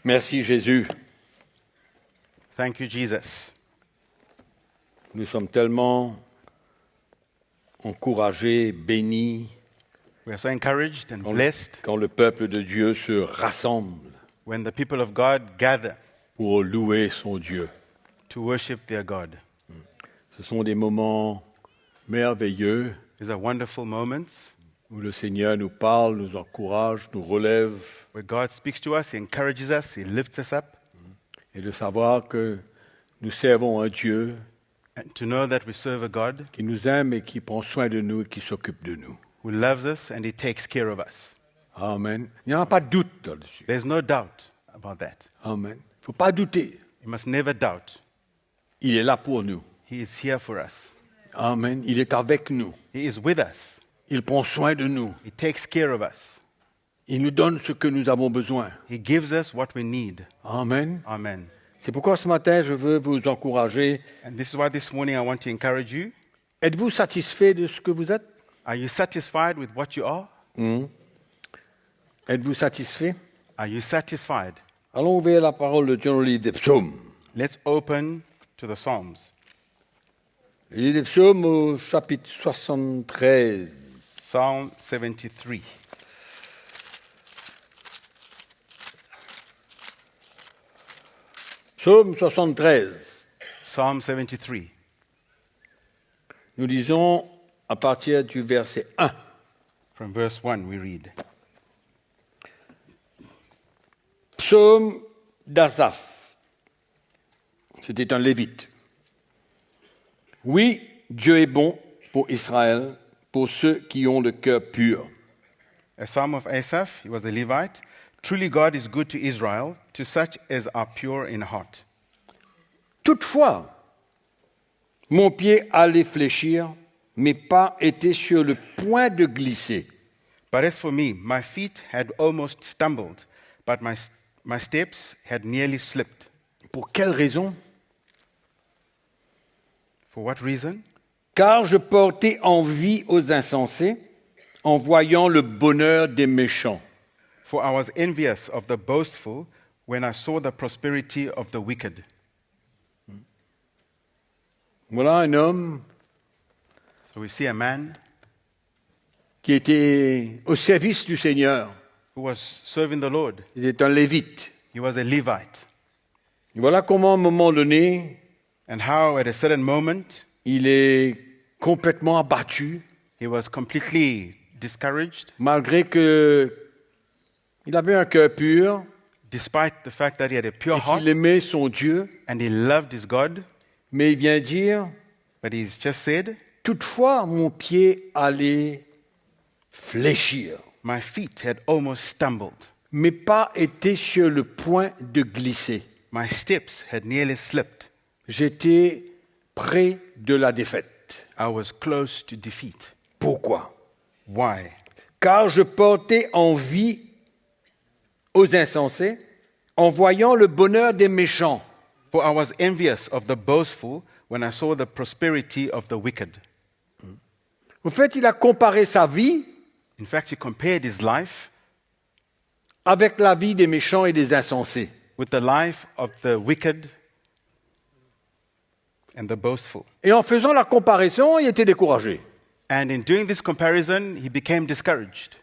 Merci Jésus. Thank you, Jesus. Nous sommes tellement encouragés, bénis, We are so encouraged and blessed quand le peuple de Dieu se rassemble when the people of God gather pour louer son Dieu. to worship their God. Ce sont des moments merveilleux These are wonderful moments où le Seigneur nous parle, nous encourage, nous relève, where God speaks to us, He encourages us, He lifts us up, et de savoir que nous servons un Dieu and to know that we serve a God qui nous aime et qui prend soin de nous et qui s'occupe de nous. who loves us and He takes care of us. Amen. Il n'y en a pas de doute là-dessus. There's no doubt about that. Amen. Il ne faut pas douter. You must never doubt. Il est là pour nous. He is here for us. Amen. Il est avec nous. He is with us. Il prend soin de nous. He takes care of us. Il nous donne ce que nous avons besoin. He gives us what we need. Amen. Amen. C'est pourquoi ce matin, je veux vous encourager. And this is why this morning I want to encourage you. Êtes-vous satisfait de ce que vous êtes? Are you satisfied with what you are? Êtes-vous satisfait? Are you satisfied? Allons ouvrir la parole de Dieu dans le livre des psaumes. Let's open to the Psalms. Le livre des psaumes au chapitre 73. Psalm 73. Psaume 73. Psalm 73. Nous lisons à partir du verset 1. From verse 1 we read. Psaume d'Asaph. C'était un lévite. Oui, Dieu est bon pour Israël, pour ceux qui ont le cœur pur. A psalm of Asaph, he was a Levite. Truly God is good to Israel, to such as are pure in heart. Toutefois, mon pied allait fléchir, mes pas étaient sur le point de glisser. But as for me, my feet had almost stumbled, but my steps had nearly slipped. Pour quelle raison? For what reason? Car je portais envie aux insensés en voyant le bonheur des méchants. For I was envious of the boastful when I saw the prosperity of the wicked. Voilà un homme So we see a man qui était au service du Seigneur. who was serving the Lord. Il était un lévite. He was a Levite. Et voilà comment, à un moment donné, And how at a certain moment, il est complètement abattu, he was completely discouraged, malgré que il avait un cœur pur despite the fact that he had a pure et heart qu'il aimait son Dieu. and he loved his God. Mais il vient dire, But he's just said, toutefois, mon pied allait fléchir. my feet had almost stumbled. Mes pas étaient sur le point de glisser. My steps had nearly slipped. J'étais près de la défaite. I was close to defeat. Pourquoi? Why? Car je portais envie aux insensés en voyant le bonheur des méchants. For I was envious of the boastful when I saw the prosperity of the wicked. Au fait, il a comparé sa vie In fact, he compared his life avec la vie des méchants et des insensés. with the life of the wicked and the boastful. Et en faisant la comparaison, il était découragé. And in doing this comparison, he became discouraged.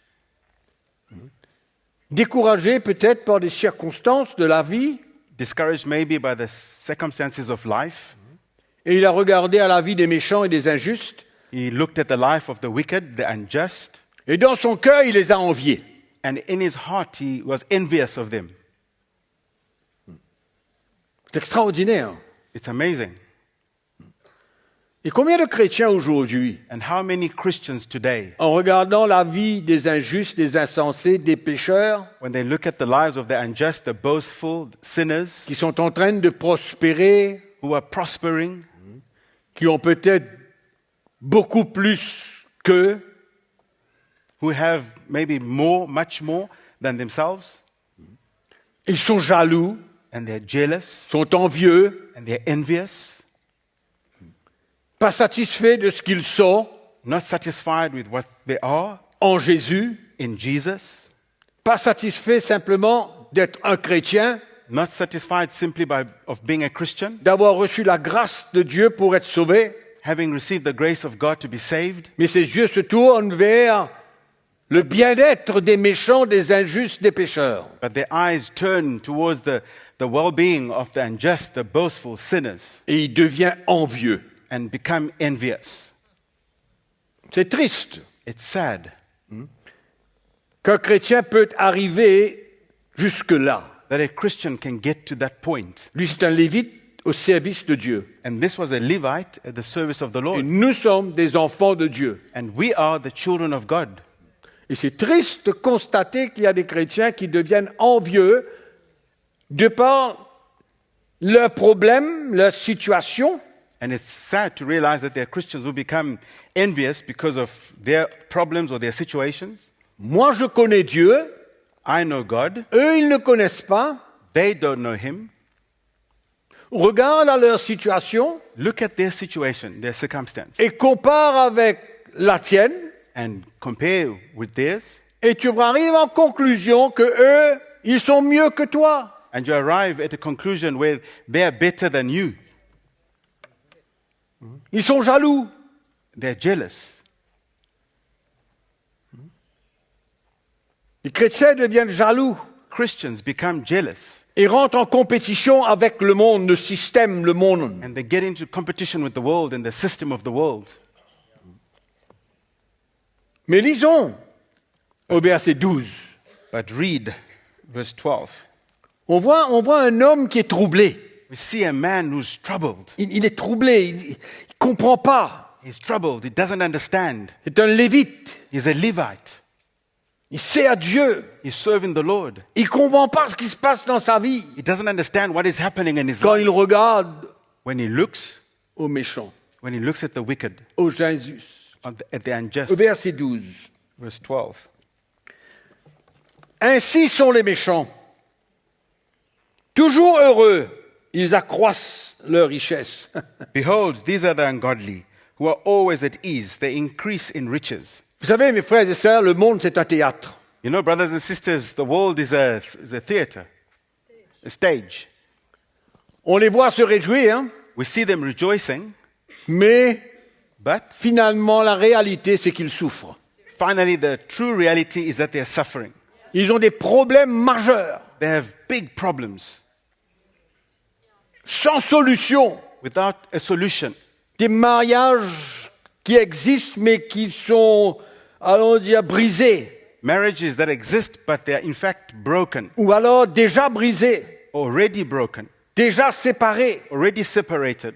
Découragé peut-être par des circonstances de la vie, Discouraged maybe by the circumstances of life. et il a regardé à la vie des méchants et des injustes, He looked at the life of the wicked, the unjust, et dans son cœur, il les a enviés. and in his heart he was envious of them. C'est extraordinaire. It's amazing. Et combien de chrétiens aujourd'hui, And how many Christians today, en regardant la vie des injustes, des insensés, des pécheurs, when they look at the lives of the unjust, the boastful, sinners qui sont en train de prospérer, who are prospering, qui ont peut-être beaucoup plus qu'eux, who have maybe more, much more than themselves, ils sont jaloux, and they're jealous, sont envieux, and they're envious, pas satisfaits de ce qu'ils sont not satisfied with what they are en Jésus, in Jesus, pas satisfaits simplement d'être un chrétien, not satisfied simply of being a Christian, d'avoir reçu la grâce de Dieu pour être sauvé, having received the grace of God to be saved, mais ses yeux se tournent vers le bien-être des méchants, des injustes, des pécheurs. but their eyes turn towards the well-being of the unjust, the boastful sinners, Et il devient envieux. and become envious. C'est triste It's sad qu'un chrétien peut arriver jusque-là. that a Christian can get to that point. Lui, c'est un lévite au service de Dieu. And this was a Levite at the service of the Et Lord. nous sommes des enfants de Dieu. And we are the children of God. Et c'est triste de constater qu'il y a des chrétiens qui deviennent envieux de par leurs problèmes, leur situation, And it's sad to realize that there are Christians who become envious because of their problems or their situations. Moi, je connais Dieu, I know God. eux, ils ne connaissent pas. They don't know Him. Regarde à leur situation Look at their situation, their circumstance, et compare avec la tienne, and compare with theirs. et tu arrives en conclusion que eux, ils sont mieux que toi. And you arrive at a conclusion where they are better than you. Ils sont jaloux. They're jealous. Les chrétiens deviennent jaloux Christians become jealous. et rentrent en compétition avec le monde, le système, le monde. And they get into competition with the world and the system of the world. Mais lisons au verset 12. But read verse 12. On voit un homme qui est troublé. We see a man who's troubled. Il est troublé, il ne comprend pas. He's troubled. He doesn't understand. C'est un lévite. He's a Levite. Il sait à Dieu. He's serving the Lord. Il ne comprend pas ce qui se passe dans sa vie. He doesn't understand what is happening in his Quand life. il regarde When he looks aux méchants, at the wicked, aux injustes. at the unjust. Au verset 12. Verse 12. Ainsi sont les méchants. Toujours heureux, ils accroissent leur richesse. Behold, these are the ungodly, who are always at ease. They increase in riches. Vous savez, mes frères et sœurs, le monde, c'est un théâtre. You know, brothers and sisters, the world is a theater, a stage. On les voit se réjouir, hein, We see them rejoicing, mais but finalement, la réalité, c'est qu'ils souffrent. finally the true reality is that they are suffering. Ils ont des problèmes majeurs, They have big problems sans solution. without a solution. Des mariages qui existent, mais qui sont, allons dire, brisés. Marriages that exist, but they are in fact broken, Ou alors déjà brisés, already broken, déjà séparés. already separated.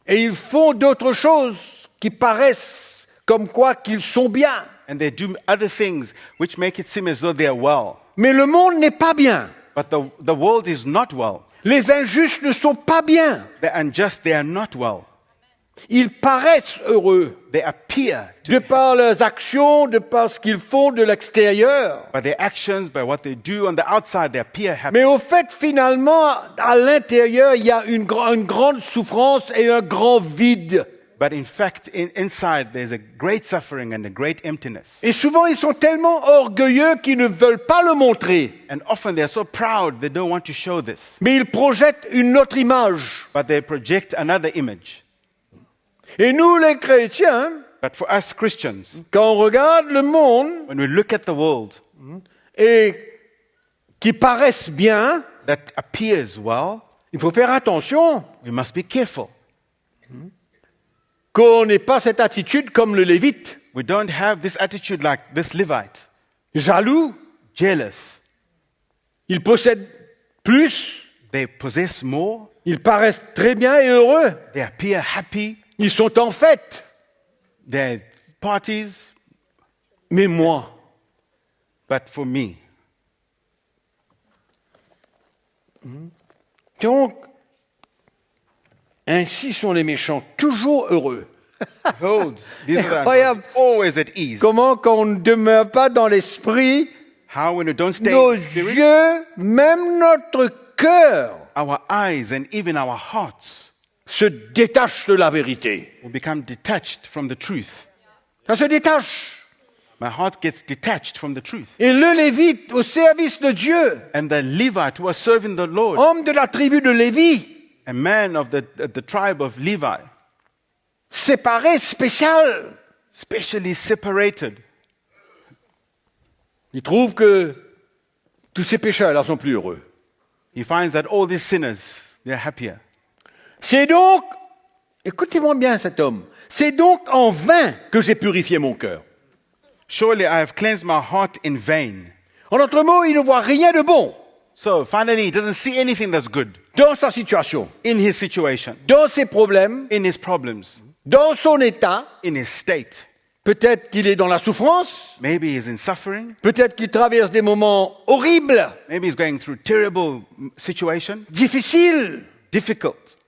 Et ils font d'autres choses qui paraissent comme quoi qu'ils sont bien. And they do other things which make it seem as though they are well. Mais le monde n'est pas bien. But the world is not well. Les injustes ne sont pas bien. The unjust, they are not well. Ils paraissent heureux They appear to de par leurs actions, de par ce qu'ils font de l'extérieur. by their actions, by what they do on the outside, they appear happy. Mais au fait, finalement, à l'intérieur, il y a une grande souffrance et un grand vide. But in fact, inside, there's a great suffering and a great emptiness. Et souvent, ils sont tellement orgueilleux qu'ils ne veulent pas le montrer. And often they're so proud, they don't want to show this. Mais ils projettent une autre image. But they project another image. Et nous, les chrétiens, But for us Christians, quand on regarde le monde when we look at the world et qui paraissent bien, that appears well, il faut faire attention we must be careful. qu'on n'ait pas cette attitude comme le Lévite, We don't have this attitude like this Levite, jaloux. jealous. Ils possèdent plus, They possess more, ils paraissent très bien et heureux. they appear happy, Ils sont en fête. they're parties, Mais moi, but for me. donc, ainsi sont les méchants, toujours heureux. Behold, these are the Incroyable. ungodly, always at ease. Comment qu'on ne demeure pas dans l'esprit, How when we don't stay nos in the spirit, yeux, même notre cœur, our eyes and even our hearts se détachent de la vérité. will become detached from the truth. Ça se détache. My heart gets detached from the truth. Et le Lévite au service de Dieu, And the Levite who was serving the Lord, homme de la tribu de Lévi, a man of the tribe of Levi, séparé, spécial, specially separated, il trouve que tous ces pécheurs-là sont plus heureux. he finds that all these sinners, they're happier. C'est donc, écoutez-moi bien cet homme, c'est donc en vain que j'ai purifié mon cœur. Surely I have cleansed my heart in vain. En d'autres mots, il ne voit rien de bon So finally, he doesn't see anything that's good dans sa situation, in his situation, dans ses problèmes, in his problems, dans son état. in his state. Peut-être qu'il est dans la souffrance, Maybe he's in suffering. peut-être qu'il traverse des moments horribles, Maybe he's going through terrible situation, difficiles, difficult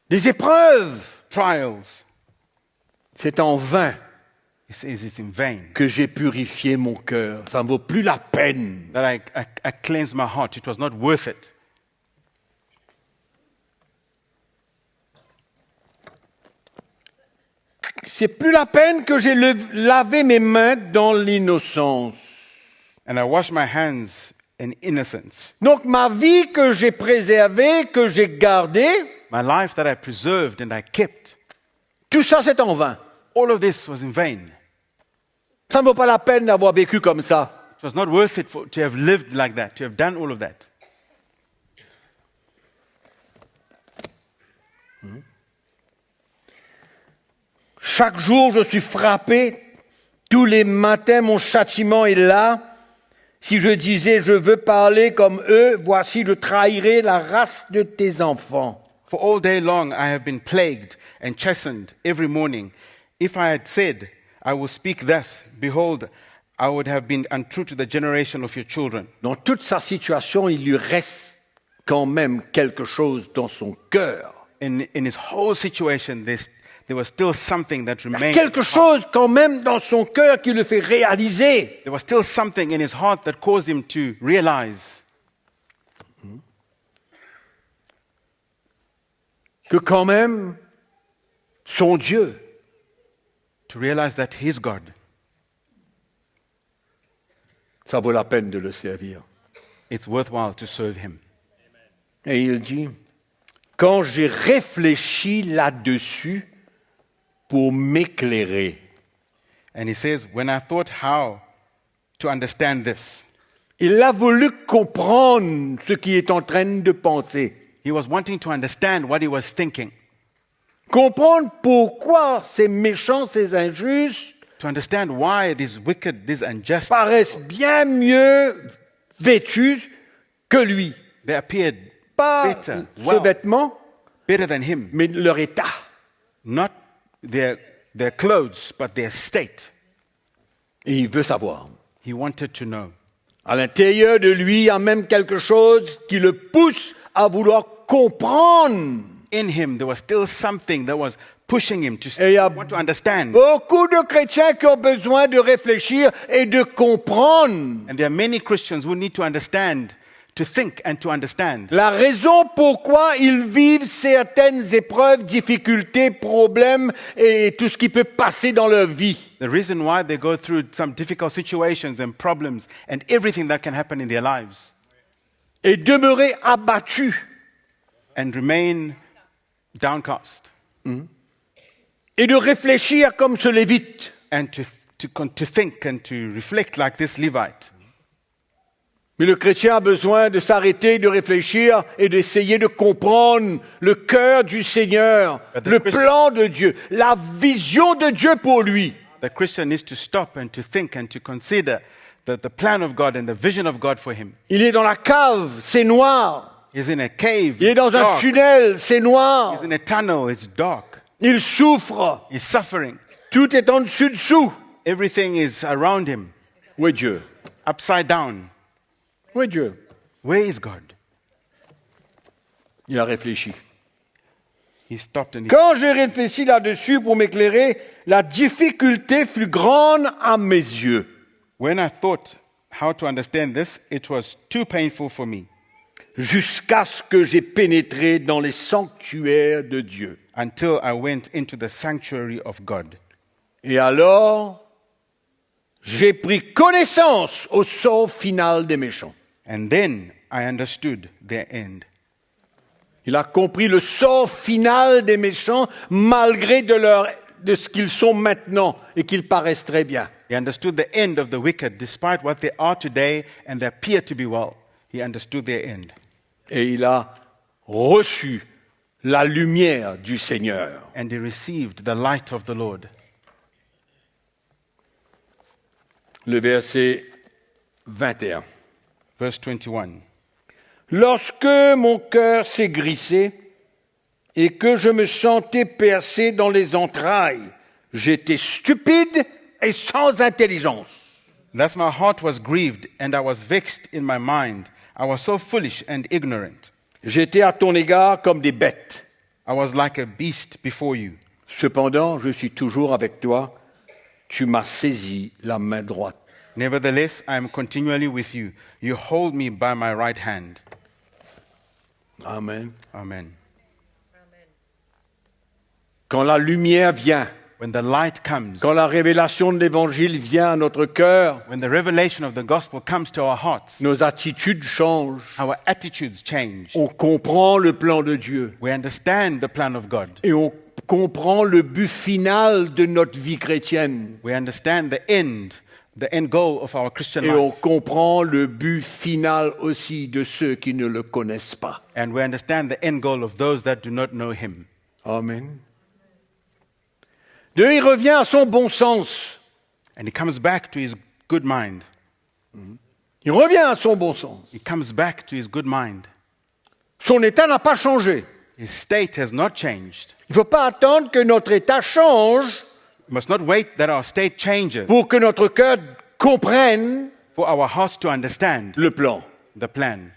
des épreuves. trials. C'est en vain He says it's in vain que j'ai purifié mon cœur. Ça ne vaut plus la peine. that I cleansed my heart. It was not worth it. C'est plus la peine que j'ai lavé mes mains dans l'innocence. And I washed my hands in innocence. Donc ma vie que j'ai préservée, que j'ai gardée, My life that I preserved and I kept, tout ça c'est en vain. all of this was in vain. Ça ne vaut pas la peine d'avoir vécu comme ça. It was not worth it to have lived like that, to have done all of that. Chaque jour je suis frappé, tous les matins mon châtiment est là. Si je disais je veux parler comme eux, voici je trahirais la race de tes enfants. For all day long I have been plagued and chastened every morning. If I had said, I will speak thus, behold, I would have been untrue to the generation of your children. Dans toute sa situation, il lui reste quand même quelque chose dans son cœur. In his whole situation, there was still something that Il y a remained. quelque chose quand même dans son cœur qui le fait réaliser There was still something in his heart that caused him to realize que quand même son Dieu, that his God, ça vaut la peine de le servir. it's worthwhile to serve him. Et il dit, quand j'ai réfléchi là-dessus pour m'éclairer, And he says, when I thought how to understand this, il a voulu comprendre ce qu'il est en train de penser. he was wanting to understand what he was thinking, Comprendre pourquoi ces méchants, ces injustes to understand why these wicked, these unjust, paraissent bien mieux vêtus que lui. they appeared Pas better, ce vêtement, better than him. mais leur état. Not their clothes, but their state. Et il veut savoir. He wanted to know. À l'intérieur de lui, il y a même quelque chose qui le pousse à vouloir comprendre. In him, there was still something that was pushing him to Et il y a want to understand. beaucoup de chrétiens qui ont besoin de réfléchir et de comprendre. And there are many Christians who need to understand, to think and to understand. La raison pourquoi ils vivent certaines épreuves, difficultés, problèmes et tout ce qui peut passer dans leur vie. The reason why they go through some difficult situations and problems and everything that can happen in their lives Et demeurer abattus and remain downcast et de réfléchir comme ce Lévite. and to think and to reflect like this Levite. Mais le chrétien a besoin de s'arrêter, de réfléchir et d'essayer de comprendre le cœur du Seigneur, But the le Christian- plan de Dieu, la vision de Dieu pour lui. The Christian needs to stop and to think and to consider the plan of God and the vision of God for him. Il est dans la cave, c'est noir. He's in a cave, Il est dans un dark. tunnel, c'est noir. He's in a tunnel, it's dark. Il souffre. He's suffering. Tout est en dessous. Everything is around him, Où est Dieu? upside down. Où est Dieu? Where is God? Il a réfléchi. He stopped and he Quand j'ai réfléchi là-dessus pour m'éclairer, la difficulté fut grande à mes yeux. When I thought how to understand this, it was too painful for me Jusqu'à ce que j'ai pénétré dans les sanctuaires de Dieu. until I went into the sanctuary of God. Et alors, j'ai pris connaissance au sort final des méchants. And then I understood their end. Il a compris le sort final des méchants malgré de ce qu'ils sont maintenant et qu'ils paraissent très bien. He understood the end of the wicked, despite what they are today and they appear to be well. He understood their end. Et il a reçu la lumière du Seigneur. And he received the light of the Lord. Le verset 21. Verse 21. Lorsque mon cœur s'aigrissait et que je me sentais percé dans les entrailles, j'étais stupide et sans intelligence. Thus my heart was grieved and I was vexed in my mind. I was so foolish and ignorant. J'étais à ton égard comme des bêtes. I was like a beast before you. Cependant, je suis toujours avec toi. Tu m'as saisi la main droite. Nevertheless, I am continually with you. You hold me by my right hand. Amen. Amen. Quand la lumière vient, When the light comes, quand la révélation de l'Évangile vient à notre cœur, when the revelation of the gospel comes to our hearts, nos attitudes changent. our attitudes change. On comprend le plan de Dieu We understand the plan of God. et on comprend le but final de notre vie chrétienne. We understand the end goal of our Christian Et on life. comprend le but final aussi de ceux qui ne le connaissent pas. And we understand the end goal of those that do not know him. Amen. Il revient à son bon sens. And he comes back to his good mind. Il revient à son bon sens. He comes back to his good mind. Son état n'a pas changé. His state has not changed. Il ne faut pas attendre que notre état change We must not wait that our state changes pour que notre cœur comprenne for our hearts to understand le plan. the plan.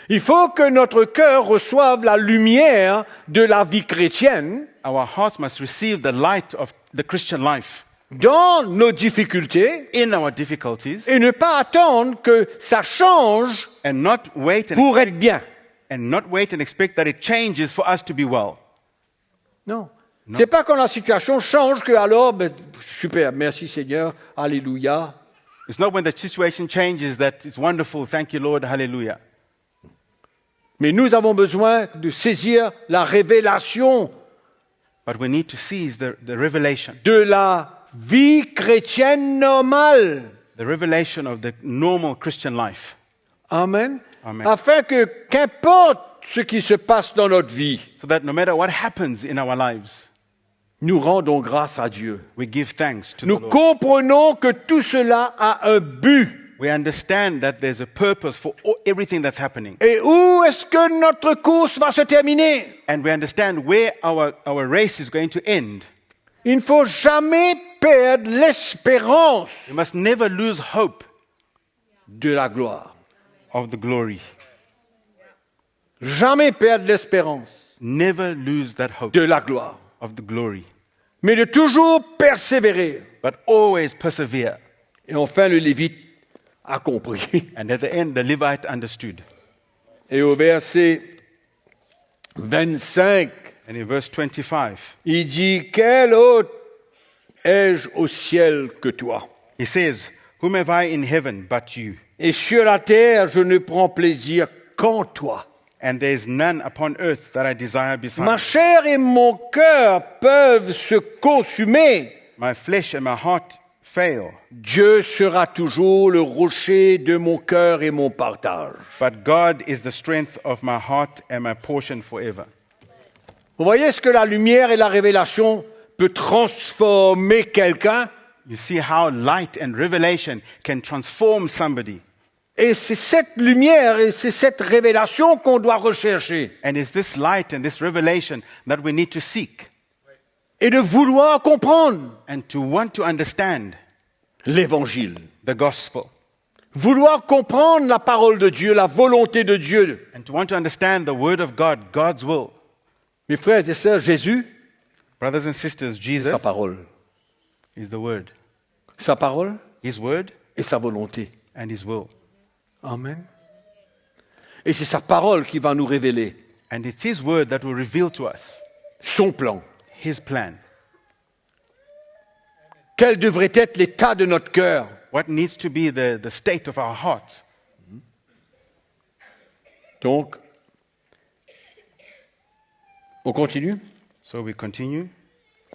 Il faut que notre cœur reçoive la lumière de la vie chrétienne Our hearts must receive the light of the Christian life dans nos difficultés in our difficulties et ne pas attendre que ça change and not wait pour être bien. and expect that it changes for us to be well. Non. C'est pas quand la situation change que alors, super, merci Seigneur, alléluia. It's not when the situation changes that it's wonderful, thank you Lord, hallelujah. Mais nous avons besoin de saisir la révélation But we need to seize the revelation, de la vie chrétienne normale. the revelation of the normal Christian life. Amen. Amen. Afin que, qu'importe ce qui se passe dans notre vie, So that no matter what happens in our lives, nous rendons grâce à Dieu. we give thanks to Nous the Lord. comprenons que tout cela a un but. We understand that there's a purpose for everything that's happening. Et où est-ce que notre course va se terminer? And we understand where our race is going to end. Il ne faut jamais perdre l'espérance We must never lose hope de la gloire. of the glory. Jamais perdre l'espérance Never lose that hope de la gloire. of the glory. Mais de toujours persévérer. But always persevere. Et enfin, le Lévite a compris. And at the end, the Levite understood. Et au verset 25, And in verse 25, il dit, quel autre ai-je au ciel que toi? he says, Whom have I in heaven but you? Et sur la terre, je ne prends plaisir qu'en toi. And there is none upon earth that I desire beside Ma you. chair et mon cœur peuvent se consumer. My flesh and my heart fail, Dieu sera toujours le rocher de mon cœur et mon partage. but God is the strength of my heart and my portion forever. Vous voyez ce que la lumière et la révélation peut transformer quelqu'un? You see how light and revelation can transform somebody. Et c'est cette lumière et c'est cette révélation qu'on doit rechercher. And it's this light and this revelation that we need to seek Et de vouloir comprendre and to want to understand l'évangile. the gospel Vouloir comprendre la parole de Dieu, la volonté de Dieu. and to want to understand the word of God, God's will. Mes frères et sœurs, Jésus, Brothers and sisters, sa Jesus parole. is the word. Sa parole His word et sa volonté. and his will. Amen. Et c'est sa parole qui va nous révéler And it's his word that will reveal to us son plan. his plan. Quel devrait être l'état de notre cœur? What needs to be the state of our heart? Donc, on continue. So we continue.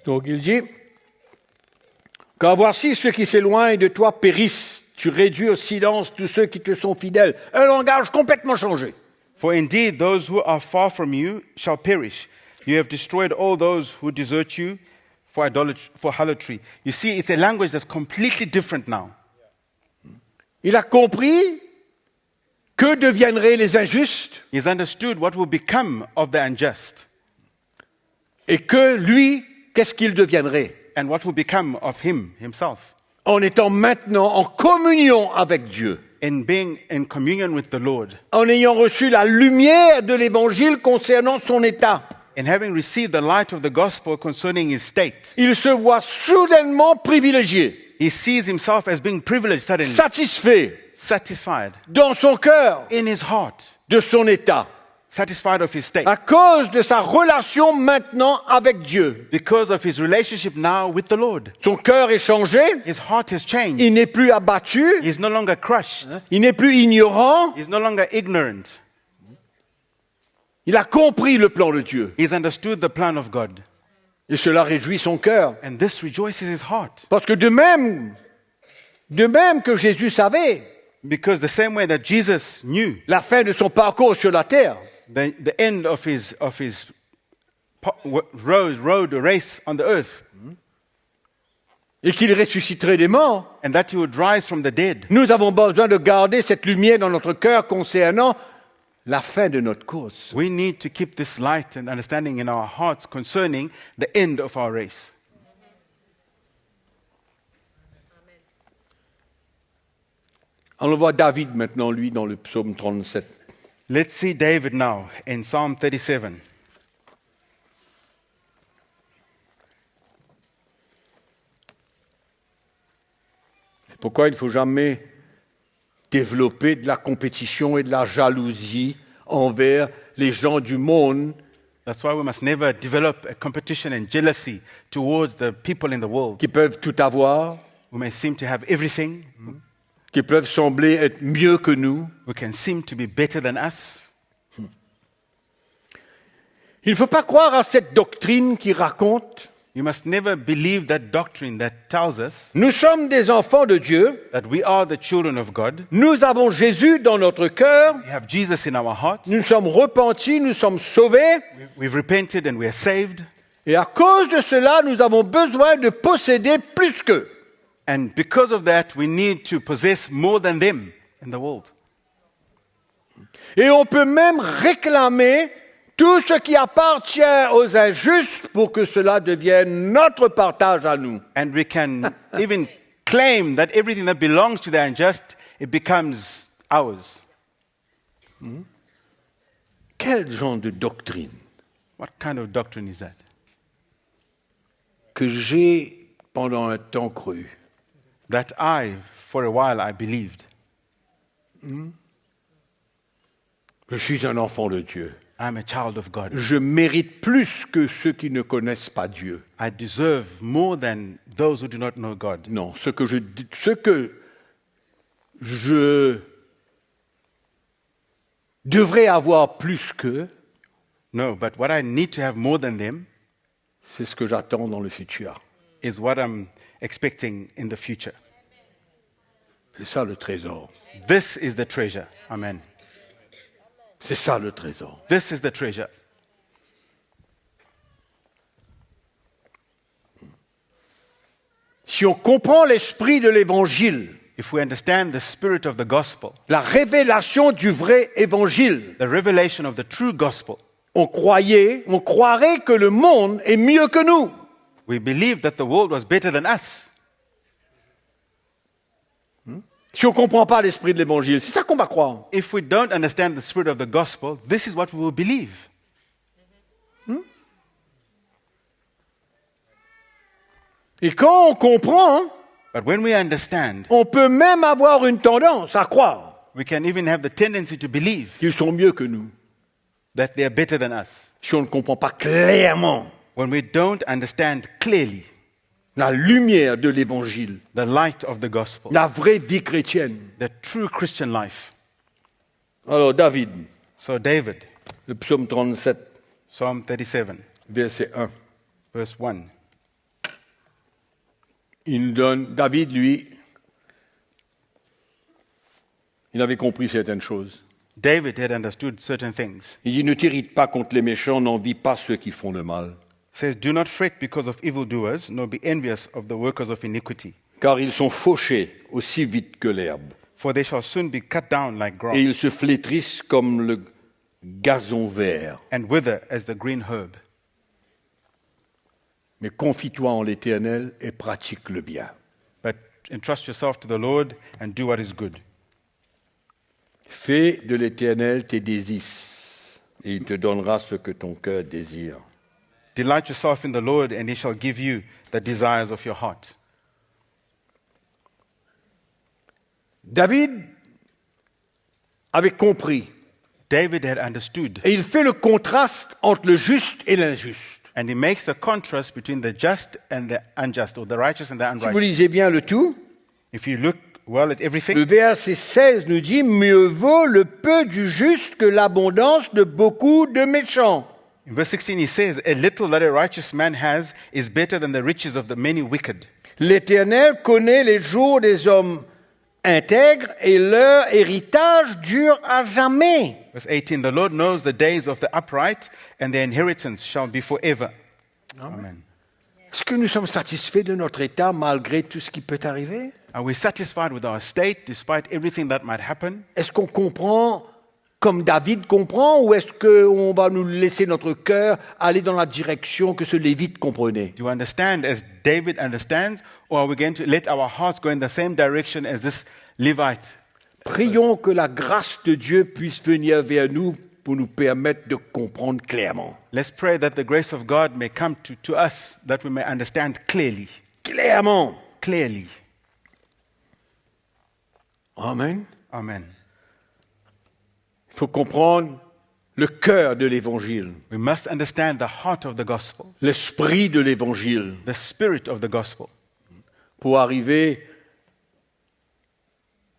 Donc il dit, car voici ceux qui s'éloignent de toi périssent, tu réduis au silence tous ceux qui te sont fidèles. Un langage complètement changé. For indeed, those who are far from you shall perish. You have destroyed all those who desert you for harlotry. You see, it's a language that's completely different now. Il a compris que deviendraient les injustes He's understood what will become of the unjust et que lui, qu'est-ce qu'il deviendrait and what will become of himself, en étant maintenant en communion avec Dieu, in being in communion with the Lord, en ayant reçu la lumière de l'Évangile concernant son état. and having received the light of the gospel concerning his state. Il se voit soudainement privilégié, He sees himself as being privileged suddenly, satisfait satisfied dans son cœur in his heart, de son état, satisfied of his state, à cause de sa relation maintenant avec Dieu. because of his relationship now with the Lord. Son cœur est changé, His heart has changed. il n'est plus abattu, He's no longer crushed. il n'est plus ignorant, He's no longer ignorant. il a compris le plan de Dieu. He's understood the plan of God. Et cela réjouit son cœur. And this rejoices his heart. Parce que de même que Jésus savait Because the same way that Jesus knew la fin de son parcours sur la terre, the end of his road race on the earth, et qu'il ressusciterait des morts, and that he would rise from the dead, nous avons besoin de garder cette lumière dans notre cœur concernant la fin de notre course. we need to keep this light and understanding in our hearts concerning the end of our race. On voit David maintenant, lui, dans le psaume 37. Let's see David now in Psalm 37. C'est pourquoi il ne faut jamais développer de la compétition et de la jalousie envers les gens du monde That's why we must never develop a competition and jealousy towards the people in the world qui peuvent tout avoir, who may seem to have everything, qui peuvent sembler être mieux que nous. who can seem to be better than us. Il ne faut pas croire à cette doctrine qui raconte You must never believe that doctrine that tells us nous sommes des enfants de Dieu, that we are the children of God. nous avons Jésus dans notre cœur, We have Jesus in our hearts. nous sommes repentis, nous sommes sauvés, We've repented and we are saved. et à cause de cela, nous avons besoin de posséder plus qu'eux. And because of that, we need to possess more than them in the world. Et on peut même réclamer tout ce qui appartient aux injustes pour que cela devienne notre partage à nous. And we can even claim that everything that belongs to the unjust, it becomes ours. Quel genre de doctrine What kind of doctrine is that? que j'ai pendant un temps cru. That for a while, I believed. Je suis un enfant de Dieu. I'm a child of God. Je mérite plus que ceux qui ne connaissent pas Dieu. I deserve more than those who do not know God. Non, ce que je devrais avoir plus qu'eux, No, but what I need to have more than them c'est ce que j'attends dans le futur. is what I'm expecting in the future. C'est ça le trésor. This is the treasure. Amen. C'est ça le trésor. This is the treasure. Si on comprend l'esprit de l'évangile, If we understand the spirit of the gospel, la révélation du vrai évangile, the revelation of the true gospel, on croirait que le monde est mieux que nous. we believe that the world was better than us. Si on ne comprend pas l'esprit de l'évangile, c'est ça qu'on va croire. If we don't understand the spirit of the gospel, this is what we will believe. Et quand on comprend, But when we understand, on peut même avoir une tendance à croire we can even have the tendency to believe qu'ils sont mieux que nous. that they are better than us. Si on ne comprend pas clairement. When we don't understand clearly, la lumière de l'évangile, the light of the gospel, la vraie vie chrétienne. the true Christian life. Alors David, So David, le psaume 37, Psalm 37, verset 1. verse 1. Il nous donne, David, lui, il avait compris certaines choses. David had understood certain things. Il dit, ne t'irrite pas contre les méchants, n'envie pas ceux qui font le mal. It says, do not fret because of evildoers, nor be envious of the workers of iniquity. Car ils sont fauchés aussi vite que l'herbe. For they shall soon be cut down like grass, Et ils se flétrissent comme le gazon vert. and wither as the green herb. Mais confie-toi en l'Éternel et pratique le bien. But entrust yourself to the Lord and do what is good. Fais de l'Éternel tes désirs, et il te donnera ce que ton cœur désire. Delight yourself in the Lord, and he shall give you the desires of your heart. David avait compris, David had understood, et il fait le contraste entre le juste et l'injuste. and he makes the contrast between the just and the unjust, or the righteous and the Si vous unrighteous. lisez bien le tout, If you look well at le everything, verset 16 nous dit « Mieux vaut le peu du juste que l'abondance de beaucoup de méchants. in verse 16 he says, a little that a righteous man has is better than the riches of the many wicked. L'Éternel connaît les jours des hommes intègres et leur héritage dure à jamais. » Verse 18, the Lord knows the days of the upright, and their inheritance shall be forever. Amen. Est-ce que nous sommes satisfaits de notre état malgré tout ce qui peut arriver? Are we satisfied with our state despite everything that might happen? Est-ce qu'on comprend comme David comprend ou est-ce qu'on va nous laisser notre cœur aller dans la direction que ce Lévite comprenait? Do we understand as David understands, or are we going to let our hearts go in the same direction as this Levite? Prions que la grâce de Dieu puisse venir vers nous pour nous permettre de comprendre clairement. Let's pray that the grace of God may come to us, that we may understand clearly. Clairement. Clearly. Amen. Amen. Il faut comprendre le cœur de l'Évangile, We must understand the heart of the gospel, l'esprit de l'Évangile, the spirit of the gospel, pour arriver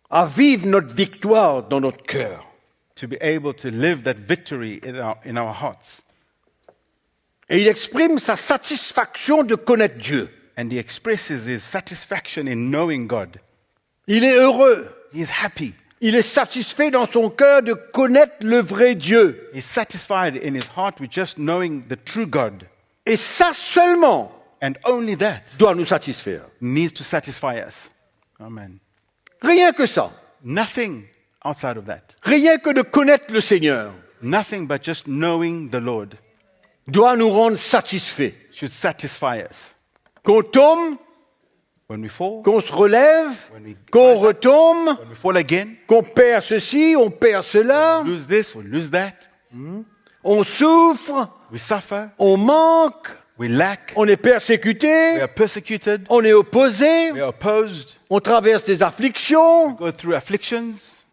à vivre notre victoire dans notre cœur. to be able to live that victory in our hearts. Et il exprime sa satisfaction de connaître Dieu. And he expresses his satisfaction in knowing God. Il est heureux. He is happy. Il est satisfait dans son cœur de connaître le vrai Dieu. He's satisfied in his heart with just knowing the true God. Et ça seulement And only that doit nous satisfaire. needs to satisfy us. Amen. Rien que ça. Nothing outside of that. Rien que de connaître le Seigneur Nothing but just knowing the Lord doit nous rendre satisfaits. should satisfy us. Qu'on tombe, When we fall, qu'on se relève, when we qu'on rise up, retombe, when we fall again, qu'on perd ceci, on perd cela, lose this, we lose that, on souffre, we suffer, on manque, we lack, on est we persécuté, are persecuted, on est opposé, we are opposed, on traverse des afflictions. go through afflictions,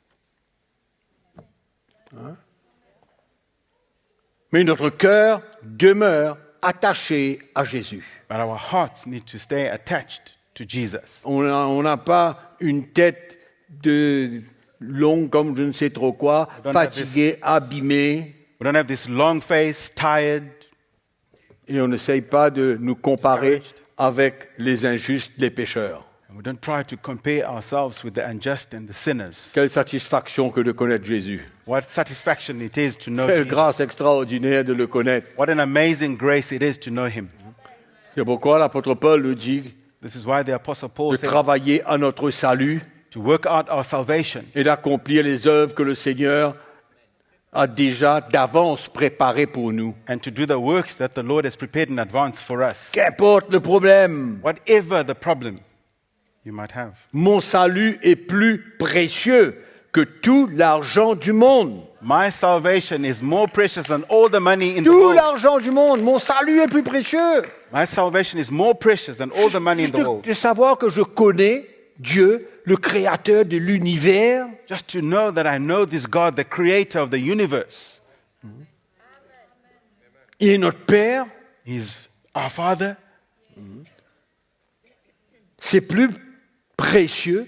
Mais notre cœur demeure attaché à Jésus. but our hearts need to stay attached to Jesus. On n'a pas une tête de longue comme je ne sais trop quoi, don't have fatiguée, abîmée, We don't have this long face, tired, et on n'essaye pas de nous comparer avec les injustes, les pécheurs. and we don't try to compare ourselves with the unjust and the sinners. Quelle satisfaction que de connaître Jésus. What satisfaction it is to know Quelle Jesus. grâce extraordinaire de le connaître. What an amazing grace it is to know him. C'est pourquoi l'apôtre Paul nous dit This is why the Apostle Paul de said travailler à notre salut to work out our salvation et d'accomplir les œuvres que le Seigneur a déjà d'avance préparées pour nous. and to do the works that the Lord has prepared in advance for us. Qu'importe le problème, Whatever the problem you might have. mon salut est plus précieux que tout l'argent du monde. My salvation is more precious than all the money in the Tout world. l'argent du monde, mon salut est plus précieux. My salvation is more precious than all the money in the world. De savoir que je connais Dieu, le créateur de l'univers, Just to know that I know this God, the creator of the universe. il est notre Père, He's our Father. c'est plus précieux,